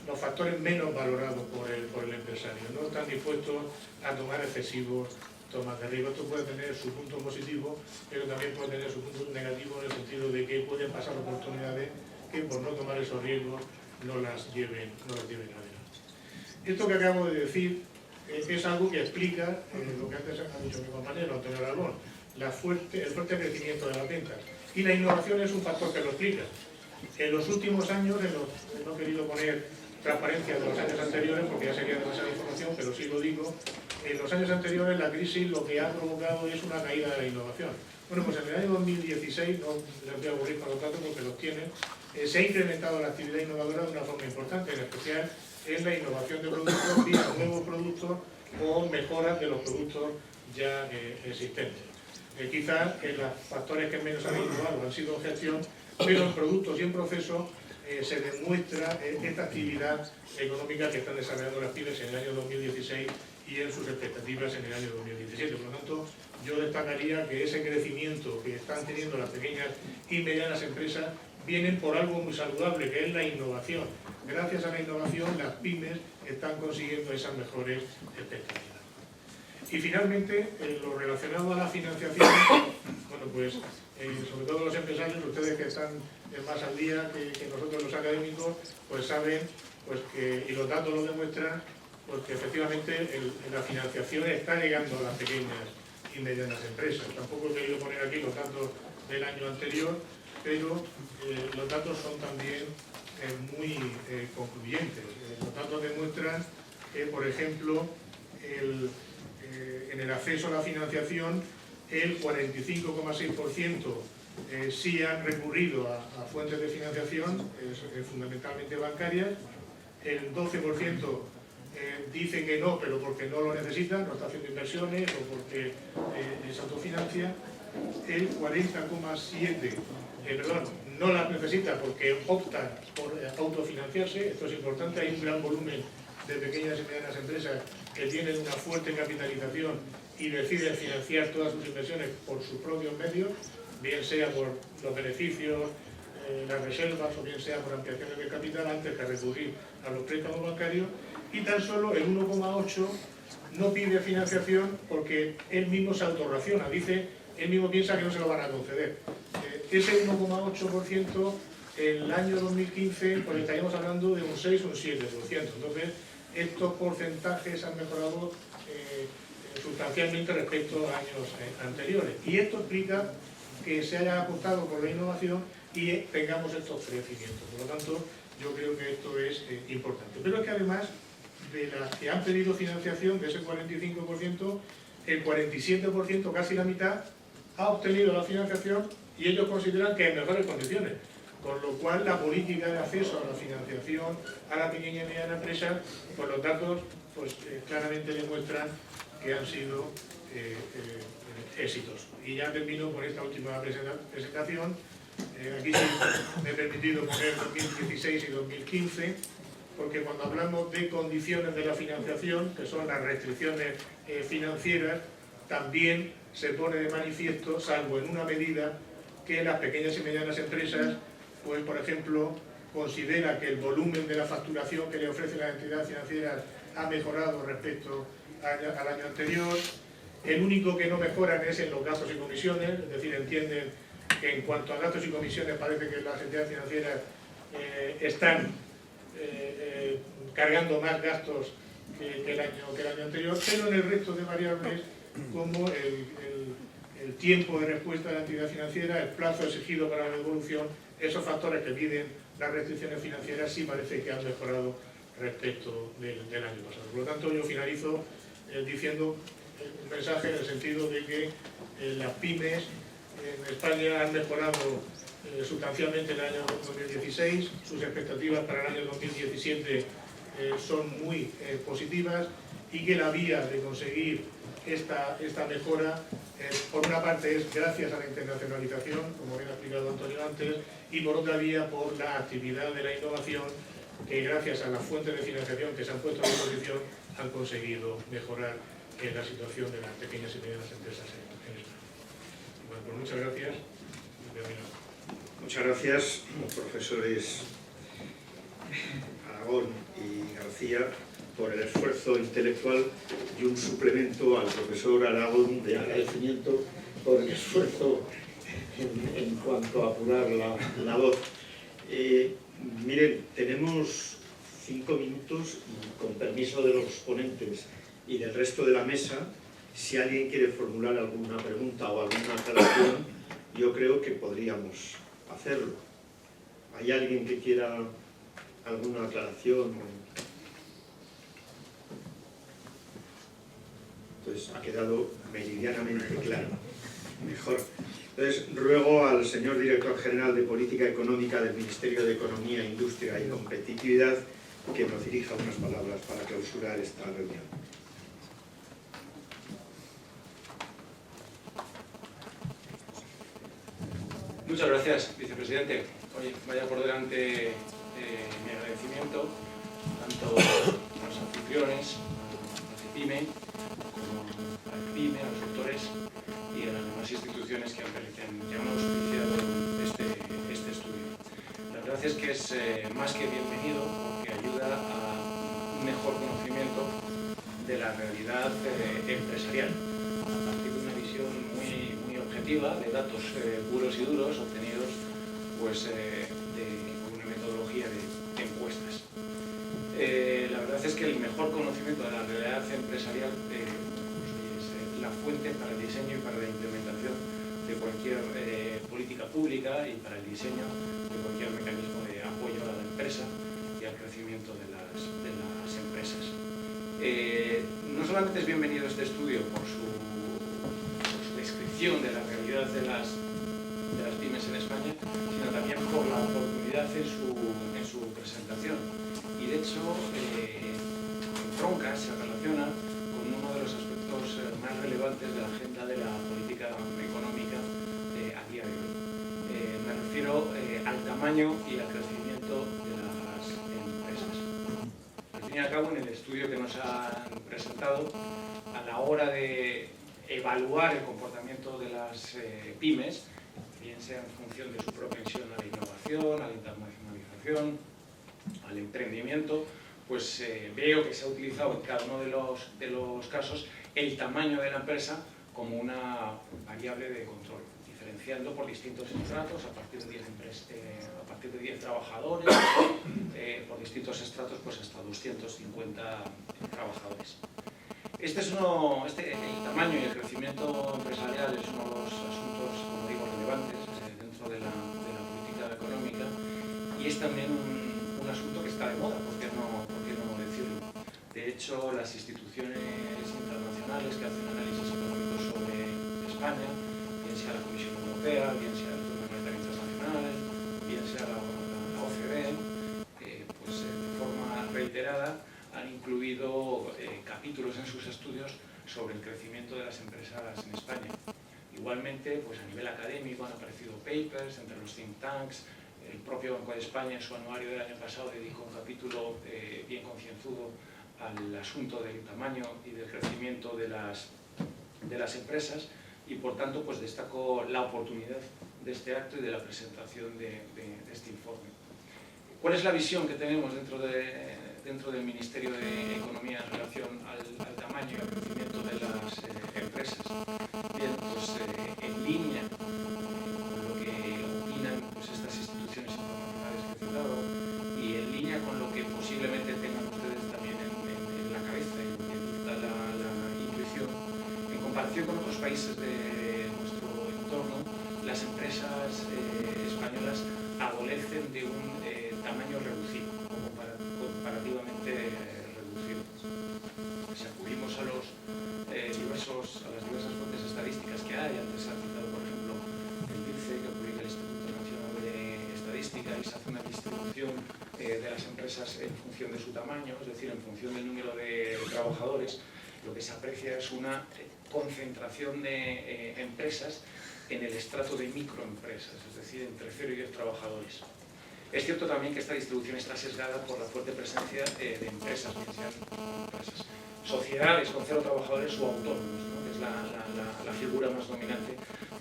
los factores menos valorados por el empresario. No están dispuestos a tomar excesivos tomas de riesgo. Esto puede tener su punto positivo, pero también puede tener su punto negativo en el sentido de que pueden pasar oportunidades que por no tomar esos riesgos no las lleven adelante. Esto que acabo de decir es algo que explica lo que antes ha dicho mi compañero Antonio Aragón, el fuerte crecimiento de las ventas. Y la innovación es un factor que lo explica. En los últimos años, no he querido poner transparencia de los años anteriores porque ya sería demasiada información, pero sí lo digo, en los años anteriores la crisis lo que ha provocado es una caída de la innovación. Bueno, pues en el año 2016, no les voy a aburrir con los datos porque los tienen, se ha incrementado la actividad innovadora de una forma importante, en especial en la innovación de productos, vía nuevos productos o mejoras de los productos ya existentes. Quizás los factores que menos han innovado han sido en gestión, pero en productos y en procesos se demuestra esta actividad económica que están desarrollando las pymes en el año 2016 y en sus expectativas en el año 2017. Por lo tanto, yo destacaría que ese crecimiento que están teniendo las pequeñas y medianas empresas vienen por algo muy saludable, que es la innovación. Gracias a la innovación, las pymes están consiguiendo esas mejores expectativas. Y finalmente, lo relacionado a la financiación, bueno, pues sobre todo los empresarios, ustedes que están más al día que nosotros los académicos, pues saben pues que, y los datos lo demuestran, pues que efectivamente la financiación está llegando a las pequeñas y medianas empresas. Tampoco he querido poner aquí los datos del año anterior, pero los datos son también muy concluyentes. Los datos demuestran que, por ejemplo, en el acceso a la financiación, el 45,6% sí han recurrido a fuentes de financiación, fundamentalmente bancarias, el 12% dice que no, pero porque no lo necesitan, no está haciendo inversiones o porque se autofinancia, el 40,7%, no las necesita porque optan por autofinanciarse. Esto es importante, hay un gran volumen de pequeñas y medianas empresas que tienen una fuerte capitalización y deciden financiar todas sus inversiones por sus propios medios, bien sea por los beneficios, las reservas, o bien sea por ampliaciones de capital antes que recurrir a los préstamos bancarios, y tan solo el 1,8% no pide financiación porque él mismo se autorraciona, dice, él mismo piensa que no se lo van a conceder. Ese 1,8% en el año 2015, pues estaríamos hablando de un 6 o un 7%. Entonces, estos porcentajes han mejorado sustancialmente respecto a años anteriores. Y esto explica que se haya apostado por la innovación y tengamos estos crecimientos. Por lo tanto, yo creo que esto es importante. Pero es que además de las que han pedido financiación, de ese 45%, el 47%, casi la mitad, ha obtenido la financiación y ellos consideran que en mejores condiciones. Con lo cual, la política de acceso a la financiación a la pequeña y mediana empresa, pues los datos pues, claramente demuestran que han sido éxitos. Y ya termino con esta última presentación. Aquí sí me he permitido poner 2016 y 2015, porque cuando hablamos de condiciones de la financiación, que son las restricciones financieras, también se pone de manifiesto, salvo en una medida, que las pequeñas y medianas empresas, pues por ejemplo, considera que el volumen de la facturación que le ofrecen las entidades financieras ha mejorado respecto al año anterior. El único que no mejoran es en los gastos y comisiones, es decir, entienden que en cuanto a gastos y comisiones parece que las entidades financieras están cargando más gastos que el año anterior, pero en el resto de variables, como el tiempo de respuesta de la entidad financiera, el plazo exigido para la devolución, esos factores que miden las restricciones financieras sí parece que han mejorado respecto del año pasado. Por lo tanto, yo finalizo diciendo un mensaje en el sentido de que las pymes en España han mejorado sustancialmente en el año 2016, sus expectativas para el año 2017 son muy positivas, y que la vía de conseguir esta mejora, por una parte es gracias a la internacionalización, como bien ha explicado Antonio antes, y por otra vía por la actividad de la innovación, que gracias a las fuentes de financiación que se han puesto a disposición han conseguido mejorar la situación de las pequeñas y medianas empresas en España. Bueno, pues muchas gracias. Muchas gracias, profesores Aragón y García, por el esfuerzo intelectual, y un suplemento al profesor Aragón de agradecimiento por el esfuerzo en cuanto a apurar la voz. Miren, tenemos 5 minutos, y con permiso de los ponentes y del resto de la mesa, si alguien quiere formular alguna pregunta o alguna aclaración, yo creo que podríamos hacerlo. ¿Hay alguien que quiera alguna aclaración? Pues ha quedado meridianamente claro. Mejor. Entonces, ruego al señor Director General de Política Económica del Ministerio de Economía, Industria y Competitividad que nos dirija unas palabras para clausurar esta reunión. Muchas gracias, vicepresidente. Oye, vaya por delante mi agradecimiento tanto a los anfitriones, a CEPIME, como a CEPIME, a los autores y a las demás instituciones que han auspiciado este estudio. La verdad es que es más que bienvenido porque ayuda a un mejor conocimiento de la realidad empresarial, a partir de una visión muy objetiva de datos puros y duros obtenidos pues, con una metodología de encuestas. La verdad es que el mejor conocimiento de la realidad empresarial es la fuente para el diseño y para la implementación de cualquier política pública y para el diseño de cualquier mecanismo de apoyo a la empresa y al crecimiento de las empresas. No solamente es bienvenido este estudio por su descripción de la realidad de las pymes en España, sino también por la oportunidad en su presentación. Y de hecho, entronca, se relaciona con uno de los aspectos más relevantes de la agenda de la política económica a día de hoy. Me refiero al tamaño y al crecimiento de las empresas. Al fin y al cabo, en el estudio que nos han presentado, a la hora de evaluar el comportamiento de las pymes, bien sea en función de su propensión a la innovación, a la internacionalización, al emprendimiento, pues veo que se ha utilizado en cada uno de los casos el tamaño de la empresa como una variable de control, diferenciando por distintos estratos, a partir de 10 trabajadores, por distintos estratos pues hasta 250 trabajadores. El tamaño y el crecimiento empresarial es uno de los asuntos, como digo, relevantes dentro de la política económica y es también un asunto que está de moda, ¿por qué no decirlo? De hecho, las instituciones internacionales que hacen análisis económicos sobre España, bien sea la Comisión Europea, bien sea el Fondo Monetario Internacional, bien sea la OCDE, pues de forma reiterada han incluido capítulos en sus estudios sobre el crecimiento de las empresas en España. Igualmente, pues a nivel académico han aparecido papers entre los think tanks. El propio Banco de España, en su anuario del año pasado, dedicó un capítulo bien concienzudo al asunto del tamaño y del crecimiento de las empresas y, por tanto, pues destaco la oportunidad de este acto y de la presentación de este informe. ¿Cuál es la visión que tenemos dentro del Ministerio de Economía en relación al tamaño y al crecimiento de las empresas? Bien, pues en línea con lo que opinan pues, estas instituciones internacionales que he citado y en línea con lo que posiblemente tengan ustedes también en la cabeza y lo que dicta la intuición, en comparación con otros países de nuestro entorno, las empresas españolas adolecen de un tamaño reducido, comparativamente reducido. Si acudimos a las diversas fuentes estadísticas que hay, antes se ha citado, por ejemplo, el INCE, que publica el Instituto Nacional de Estadística, y se hace una distribución de las empresas en función de su tamaño, es decir, en función del número de trabajadores, lo que se aprecia es una concentración de empresas en el estrato de microempresas, es decir, entre 0 y 10 trabajadores. Es cierto también que esta distribución está sesgada por la fuerte presencia de empresas, bien sean empresas, sociedades con 0 trabajadores o autónomos, ¿no? Que es la figura más dominante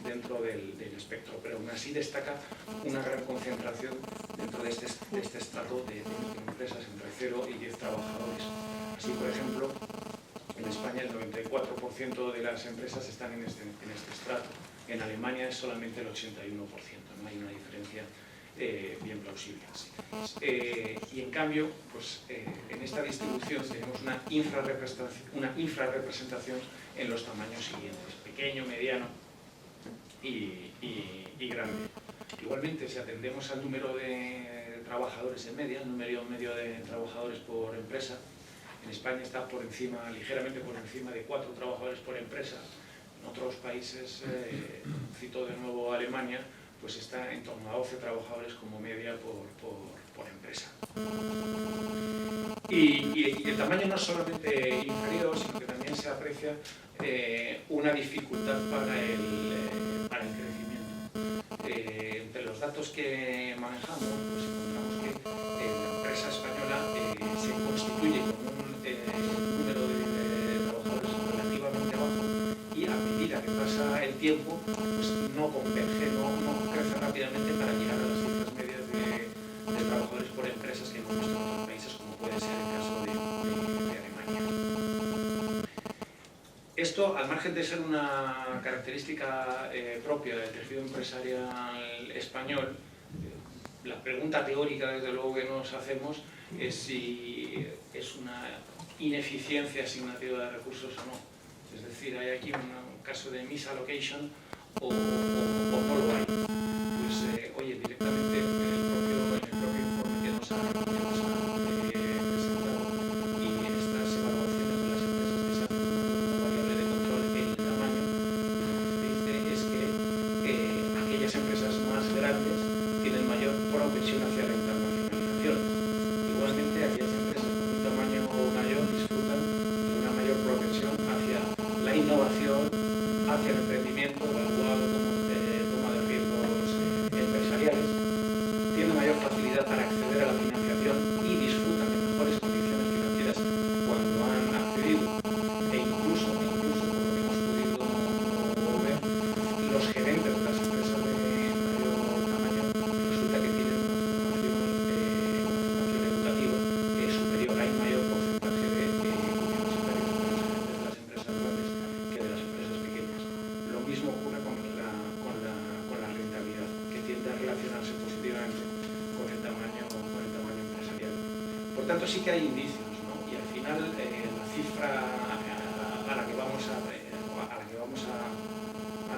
dentro del espectro, pero aún así destaca una gran concentración dentro de este estrato de microempresas entre 0 y 10 trabajadores. Así, por ejemplo, en España el 94% de las empresas están en este estrato. En Alemania es solamente el 81%, no hay una diferencia bien plausible. Y en cambio, pues, en esta distribución tenemos una infrarrepresentación en los tamaños siguientes: pequeño, mediano y grande. Igualmente, si atendemos al número de trabajadores en media, el número medio de trabajadores por empresa, en España está ligeramente por encima de 4 trabajadores por empresa. En otros países, cito de nuevo Alemania, pues está en torno a 12 trabajadores como media por empresa. Y el tamaño no es solamente inferior, sino que también se aprecia una dificultad para el crecimiento. Entre los datos que manejamos, pues encontramos que tiempo pues no converge, no crece rápidamente para llegar a las cifras medias de trabajadores por empresas que hemos visto en otros países, como puede ser el caso de Alemania. Esto, al margen de ser una característica propia del tejido empresarial español, la pregunta teórica, desde luego, que nos hacemos es si es una ineficiencia asignativa de recursos o no. Es decir, ¿hay aquí un caso de misallocation o no lo hay? Pues, oye, directamente en el propio informe que nos ha presentado y en estas evaluaciones de las empresas que se hacen como variable de control en el tamaño, lo que se dice es que aquellas empresas más grandes tienen mayor propensión hacia la internacionalización. Igualmente, aquellas empresas con un tamaño mayor disfrutan de una mayor propensión hacia la innovación, hacia el emprendimiento, evaluado como toma de riesgos empresariales, tienen mayor facilidad para acceder a la financiación y disfrutan de mejores condiciones financieras cuando han accedido. E incluso por lo que hemos podido ver, los gerentes de las empresas de mayor tamaño resulta que tienen una formación educativa superior. Hay mayor porcentaje de universitarios de los gerentes de las empresas grandes que de las empresas pequeñas. Lo mismo ocurre con la rentabilidad, que tiende a relacionarse positivamente con el tamaño empresarial. Por tanto, sí que hay indicios, ¿no? Y al final la cifra a la que vamos a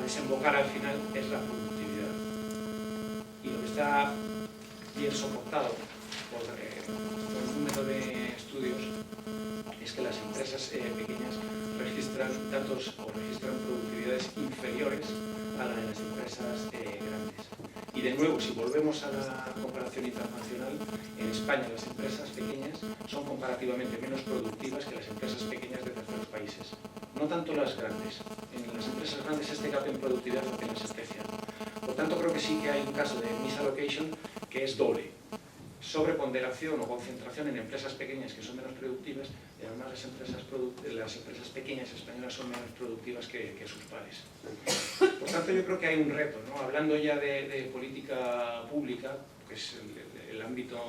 desembocar al final es la productividad. Y lo que está bien soportado por el número de estudios es que las empresas pequeñas registran datos o registran productividades inferiores a la de las empresas grandes. Y de nuevo, si volvemos a la comparación internacional, en España las empresas pequeñas son comparativamente menos productivas que las empresas pequeñas de terceros países. No tanto las grandes. En las empresas grandes este gap en productividad apenas es especial. Por tanto, creo que sí que hay un caso de misallocation que es doble. Sobreponderación o concentración en empresas pequeñas que son menos productivas, y además las empresas pequeñas españolas son menos productivas que sus pares. Por tanto, yo creo que hay un reto, ¿no? Hablando ya de política pública, que es el ámbito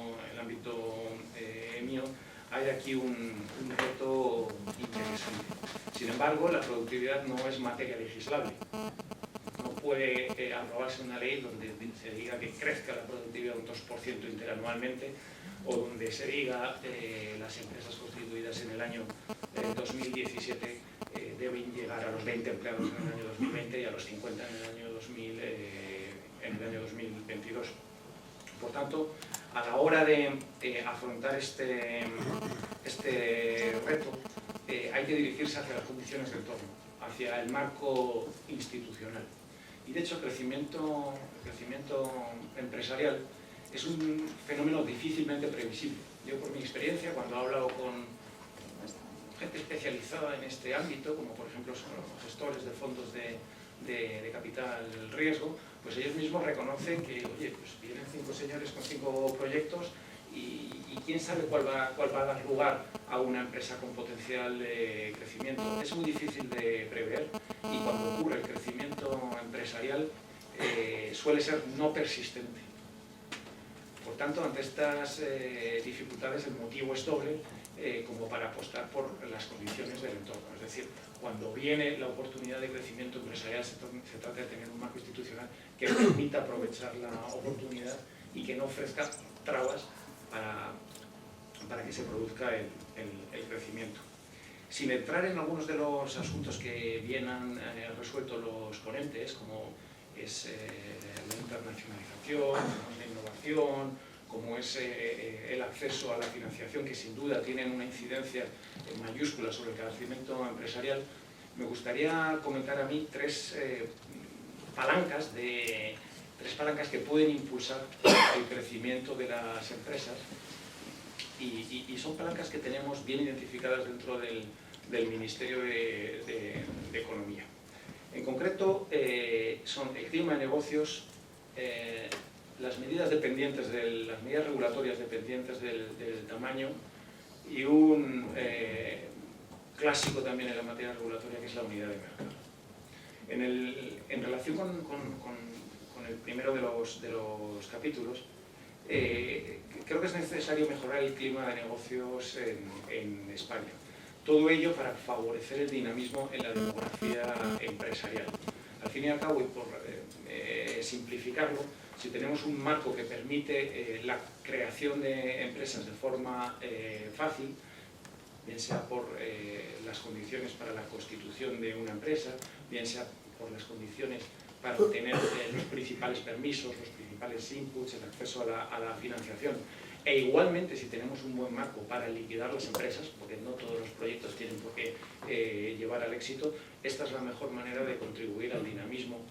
mío, hay aquí un reto interesante. Sin embargo, la productividad no es materia legislable. No puede aprobarse una ley donde se diga que crezca la productividad un 2% interanualmente, o donde se diga las empresas constituidas en el año 2017 deben llegar a los 20 empleados en el año 2020 y a los 50 en el año 2022. Por tanto, a la hora de afrontar este reto, hay que dirigirse hacia las condiciones del entorno, hacia el marco institucional. Y de hecho, el crecimiento empresarial es un fenómeno difícilmente previsible. Yo, por mi experiencia, cuando he hablado con gente especializada en este ámbito, como por ejemplo son los gestores de fondos de capital riesgo, pues ellos mismos reconocen que, oye, pues vienen 5 señores con 5 proyectos y quién sabe cuál va a dar lugar a una empresa con potencial de crecimiento. Es muy difícil de prever y cuando ocurre el crecimiento empresarial suele ser no persistente. Por tanto, ante estas dificultades el motivo es doble como para apostar por las condiciones del entorno. Es decir, cuando viene la oportunidad de crecimiento empresarial se trata de tener un marco institucional que permita aprovechar la oportunidad y que no ofrezca trabas para que se produzca el crecimiento. Sin entrar en algunos de los asuntos que bien han resuelto los ponentes, como es la internacionalización, la innovación, como es el acceso a la financiación, que sin duda tienen una incidencia mayúscula sobre el crecimiento empresarial, me gustaría comentar a mí tres palancas que pueden impulsar el crecimiento de las empresas y son palancas que tenemos bien identificadas dentro del Ministerio de Economía. En concreto, son el clima de negocios, las medidas regulatorias dependientes del tamaño y un clásico también en la materia regulatoria que es la unidad de mercado. En relación con el primero de los capítulos, creo que es necesario mejorar el clima de negocios en España. Todo ello para favorecer el dinamismo en la demografía empresarial. Al fin y al cabo, y por simplificarlo, si tenemos un marco que permite la creación de empresas de forma fácil, bien sea por las condiciones para la constitución de una empresa, bien sea por las condiciones para obtener los principales permisos, los principales inputs, el acceso a la financiación, e igualmente si tenemos un buen marco para liquidar las empresas, porque no todos los proyectos tienen por qué llevar al éxito, esta es la mejor manera de contribuir al dinamismo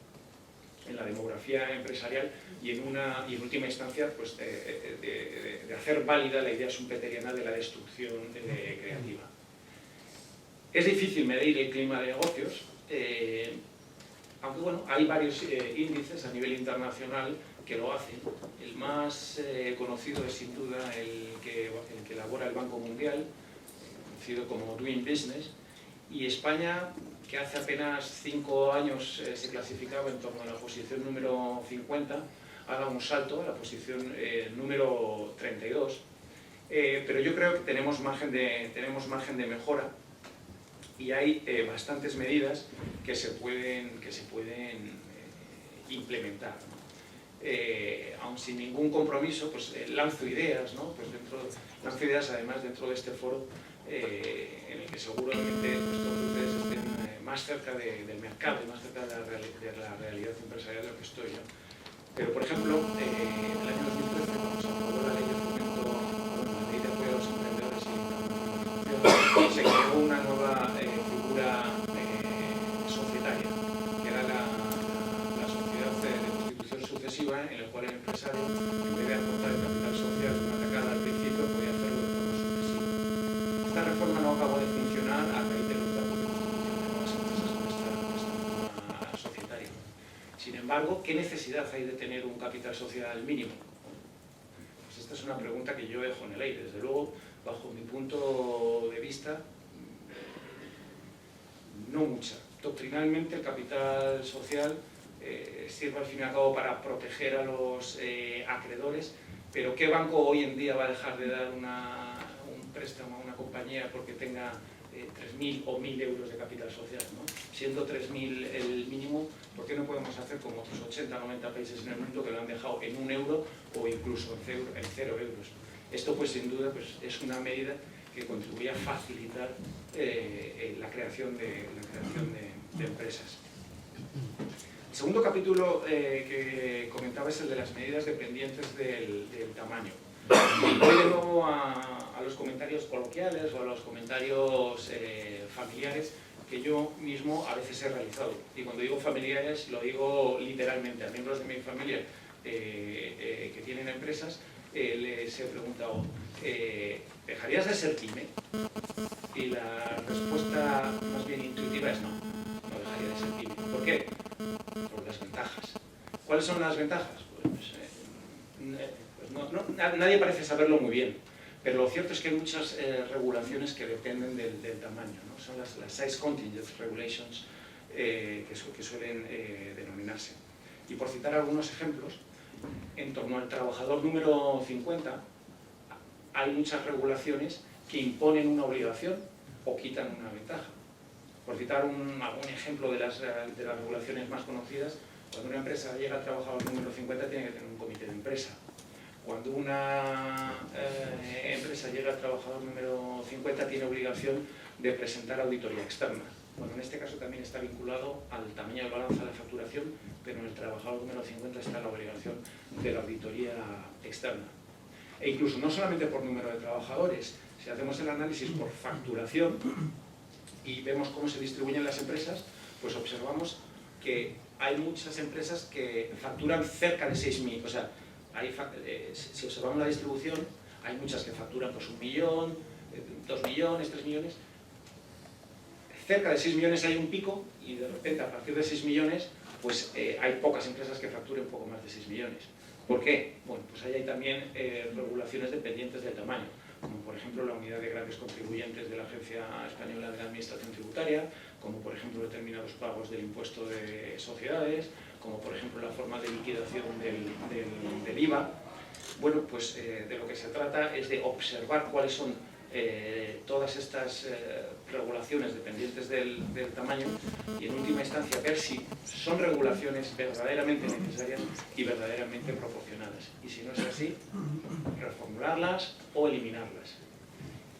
en la demografía empresarial y en última instancia pues, de hacer válida la idea schumpeteriana de la destrucción creativa. Es difícil medir el clima de negocios, aunque bueno, hay varios índices a nivel internacional que lo hacen. El más conocido es sin duda el que elabora el Banco Mundial, conocido como Doing Business, y España, que hace apenas 5 años se clasificaba en torno a la posición número 50, ha dado un salto a la posición número 32, pero yo creo que tenemos margen de mejora y hay bastantes medidas que se pueden implementar, ¿no? Aun sin ningún compromiso, pues lanzo ideas, ¿no? Pues lanzo ideas además dentro de este foro en el que seguramente pues, todos ustedes estén más cerca del mercado y más cerca de la realidad empresarial de lo que estoy yo. Pero, por ejemplo, en el año 2013, cuando se aprobó la ley de fomento, la ley de apoyo a los emprendedores y la se creó una nueva figura societaria, que era la sociedad de constitución sucesiva, en la cual el empresario, en vez de aportar el capital social una tacada al principio, podía hacerlo de forma sucesiva. Esta reforma no acabó de funcionar a raíz de los datos de constitución de nuevas empresas con esta forma societaria. Sin embargo, ¿qué necesidad hay de tener un capital social mínimo? Pues esta es una pregunta que yo dejo en el aire. Desde luego, bajo mi punto de vista, no mucha. Doctrinalmente, el capital social sirve al fin y al cabo para proteger a los acreedores, pero ¿qué banco hoy en día va a dejar de dar un préstamo a una compañía porque tenga 3.000 o 1.000 euros de capital social, ¿no? Siendo 3.000 el mínimo, ¿por qué no podemos hacer como otros 80 o 90 países en el mundo que lo han dejado en 1 euro o incluso en 0 euros? Esto pues sin duda pues, es una medida que contribuye a facilitar la creación de empresas. El segundo capítulo que comentaba es el de las medidas dependientes del tamaño. Voy de nuevo a los comentarios coloquiales o a los comentarios familiares que yo mismo a veces he realizado. Y cuando digo familiares lo digo literalmente. A miembros de mi familia que tienen empresas les he preguntado, ¿dejarías de ser pyme? Y la respuesta más bien intuitiva es no dejaría de ser pyme. ¿Por qué? Por las ventajas. ¿Cuáles son las ventajas? Nadie parece saberlo muy bien, pero lo cierto es que hay muchas regulaciones que dependen del tamaño, ¿no? Son las size contingent regulations que suelen denominarse. Y por citar algunos ejemplos, en torno al trabajador número 50 hay muchas regulaciones que imponen una obligación o quitan una ventaja. Por citar algún ejemplo de las regulaciones más conocidas, cuando una empresa llega al trabajador número 50 tiene que tener un comité de empresa. Cuando una empresa llega al trabajador número 50 tiene obligación de presentar auditoría externa. Bueno, en este caso también está vinculado al tamaño de balanza de la facturación, pero en el trabajador número 50 está la obligación de la auditoría externa. E incluso no solamente por número de trabajadores, si hacemos el análisis por facturación y vemos cómo se distribuyen las empresas, pues observamos que hay muchas empresas que facturan cerca de 6.000, o sea, si observamos la distribución, hay muchas que facturan pues 1 millón, 2 millones, 3 millones. Cerca de 6 millones hay un pico y de repente a partir de 6 millones pues hay pocas empresas que facturen poco más de 6 millones. ¿Por qué? Bueno, pues ahí hay también regulaciones dependientes del tamaño. como por ejemplo la unidad de grandes contribuyentes de la Agencia Española de la Administración Tributaria, como por ejemplo determinados pagos del impuesto de sociedades, como por ejemplo la forma de liquidación del IVA. Bueno, pues de lo que se trata es de observar cuáles son todas estas regulaciones dependientes del tamaño y en última instancia ver si son regulaciones verdaderamente necesarias y verdaderamente proporcionadas. Y si no es así, reformularlas o eliminarlas.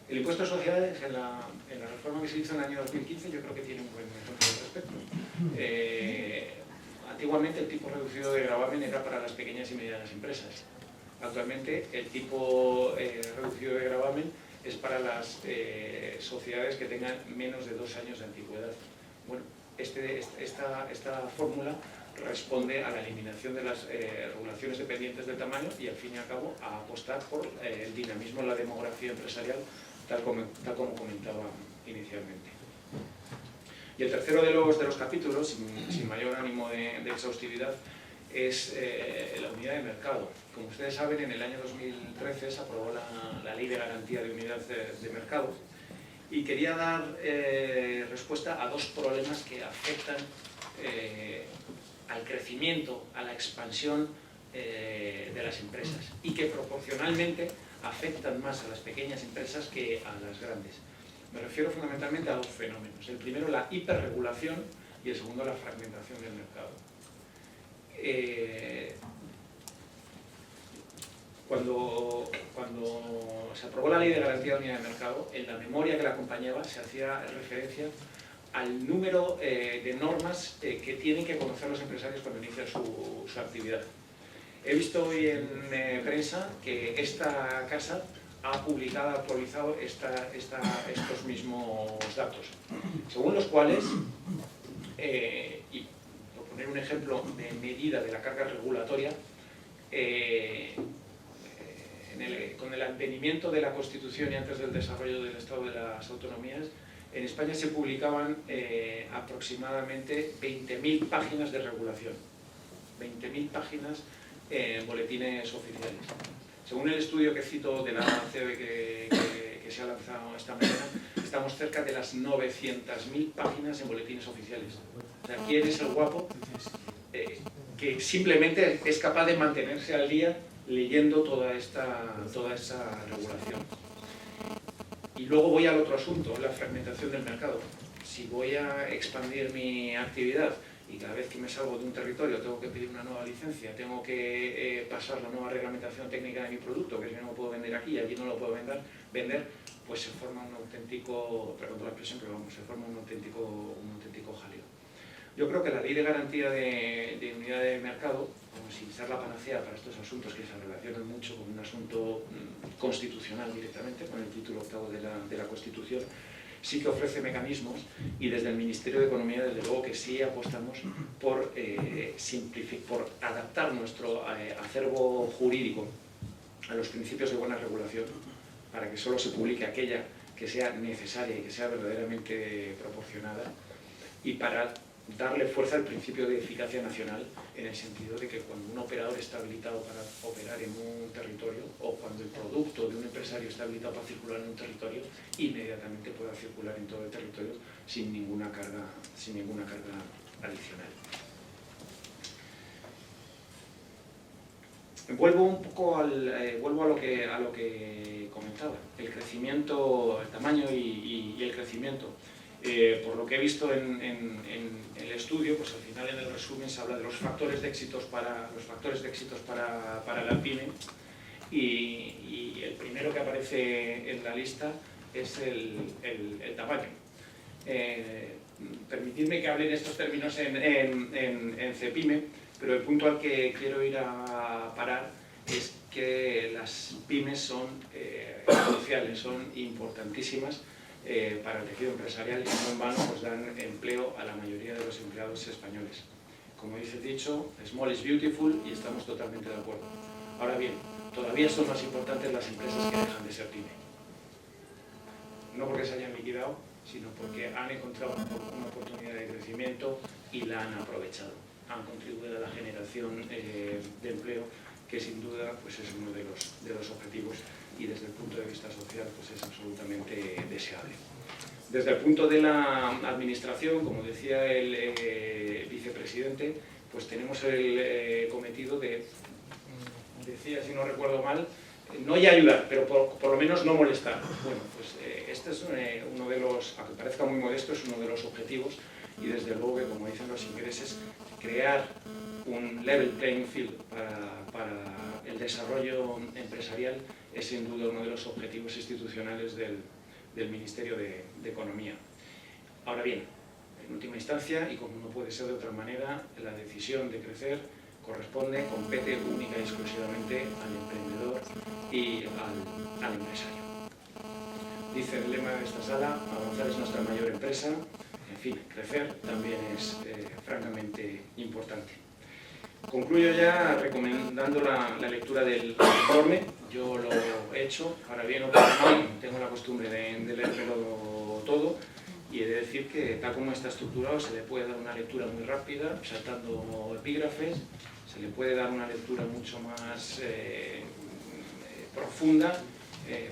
El impuesto de sociedades, en la reforma que se hizo en el año 2015, yo creo que tiene un buen ejemplo al respecto. Antiguamente el tipo reducido de gravamen era para las pequeñas y medianas empresas. Actualmente el tipo reducido de gravamen es para las sociedades que tengan menos de 2 años de antigüedad. Bueno, esta fórmula responde a la eliminación de las regulaciones dependientes del tamaño y al fin y al cabo a apostar por el dinamismo en la demografía empresarial, tal como comentaba inicialmente. Y el tercero de los capítulos, sin mayor ánimo de exhaustividad, es la unidad de mercado. Como ustedes saben, en el año 2013 se aprobó la Ley de Garantía de Unidad de Mercado y quería dar respuesta a 2 problemas que afectan al crecimiento, a la expansión de las empresas y que proporcionalmente afectan más a las pequeñas empresas que a las grandes. Me refiero fundamentalmente a 2 fenómenos. El primero, la hiperregulación, y el segundo, la fragmentación del mercado. Cuando se aprobó la Ley de Garantía de Unidad de Mercado, en la memoria que la acompañaba se hacía referencia al número de normas que tienen que conocer los empresarios cuando inician su actividad. He visto hoy en prensa que esta casa ha publicado, actualizado estos mismos datos, según los cuales, y por poner un ejemplo de medida de la carga regulatoria, con el advenimiento de la Constitución y antes del desarrollo del Estado de las Autonomías, en España se publicaban aproximadamente 20.000 páginas de regulación, 20.000 páginas en boletines oficiales. Según el estudio que cito de la COE que se ha lanzado esta mañana, estamos cerca de las 900.000 páginas en boletines oficiales. O sea, ¿quién es el guapo que simplemente es capaz de mantenerse al día leyendo toda esta regulación? Y luego voy al otro asunto, la fragmentación del mercado. Si voy a expandir mi actividad y cada vez que me salgo de un territorio tengo que pedir una nueva licencia, tengo que pasar la nueva reglamentación técnica de mi producto, que si no lo puedo vender aquí y allí no lo puedo vender, pues se forma un auténtico, perdón por la expresión, pero vamos, se forma un auténtico jaleo. Yo creo que la Ley de Garantía de Unidad de Mercado, como sin ser la panacea para estos asuntos que se relacionan mucho con un asunto constitucional directamente, con el título 8º de la Constitución, sí que ofrece mecanismos y desde el Ministerio de Economía desde luego que sí apostamos por adaptar nuestro acervo jurídico a los principios de buena regulación para que solo se publique aquella que sea necesaria y que sea verdaderamente proporcionada y para darle fuerza al principio de eficacia nacional en el sentido de que cuando un operador está habilitado para operar en un territorio o cuando el producto de un empresario está habilitado para circular en un territorio, inmediatamente pueda circular en todo el territorio sin ninguna carga adicional. Vuelvo un poco a lo que comentaba, el crecimiento, el tamaño y el crecimiento. Por lo que he visto en el estudio, pues al final en el resumen se habla de los factores de éxito para la PYME y el primero que aparece en la lista es el tamaño. Permitidme que hable en estos términos en CEPYME, pero el punto al que quiero ir a parar es que las pymes son cruciales, son importantísimas para el tejido empresarial y no en vano pues dan empleo a la mayoría de los empleados españoles. Como dice el dicho, small is beautiful y estamos totalmente de acuerdo. Ahora bien, todavía son más importantes las empresas que dejan de ser pyme. No porque se hayan liquidado, sino porque han encontrado una oportunidad de crecimiento y la han aprovechado. Han contribuido a la generación de empleo, que sin duda pues es uno de los objetivos y desde el punto de vista social pues es absolutamente deseable. Desde el punto de la administración, como decía el vicepresidente, pues tenemos el cometido de, decía si no recuerdo mal, no ya ayudar, pero por lo menos no molestar. Bueno, pues este es uno de los, aunque parezca muy modesto, es uno de los objetivos, y desde luego que, como dicen los ingleses, crear un level playing field para el desarrollo empresarial es sin duda uno de los objetivos institucionales del Ministerio de Economía. Ahora bien, en última instancia, y como no puede ser de otra manera, la decisión de crecer compete única y exclusivamente al emprendedor y al empresario. Dice el lema de esta sala: avanzar es nuestra mayor empresa. En fin, crecer también es francamente importante. Concluyo ya recomendando la lectura del informe. Yo lo he hecho, para bien o para mal, tengo la costumbre de leérmelo todo, y he de decir que tal como está estructurado se le puede dar una lectura muy rápida, saltando epígrafes, se le puede dar una lectura mucho más profunda,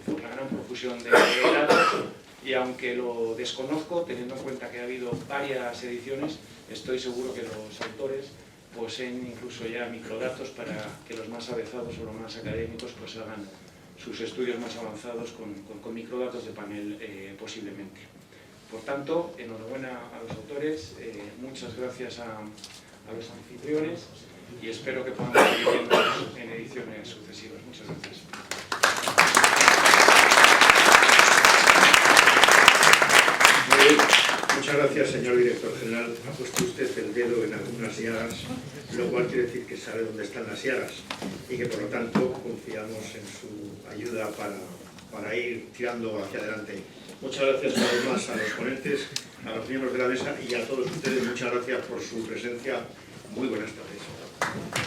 por la gran profusión de datos, y aunque lo desconozco, teniendo en cuenta que ha habido varias ediciones, estoy seguro que los autores poseen incluso ya microdatos para que los más avezados o los más académicos pues hagan sus estudios más avanzados con microdatos de panel posiblemente. Por tanto, enhorabuena a los autores, muchas gracias a los anfitriones, y espero que podamos seguir viéndonos en ediciones sucesivas. Muchas gracias. Muchas gracias, señor director general. Ha puesto usted el dedo en algunas llagas, lo cual quiere decir que sabe dónde están las llagas y que, por lo tanto, confiamos en su ayuda para ir tirando hacia adelante. Muchas gracias una vez más a los ponentes, a los miembros de la mesa y a todos ustedes. Muchas gracias por su presencia. Muy buenas tardes.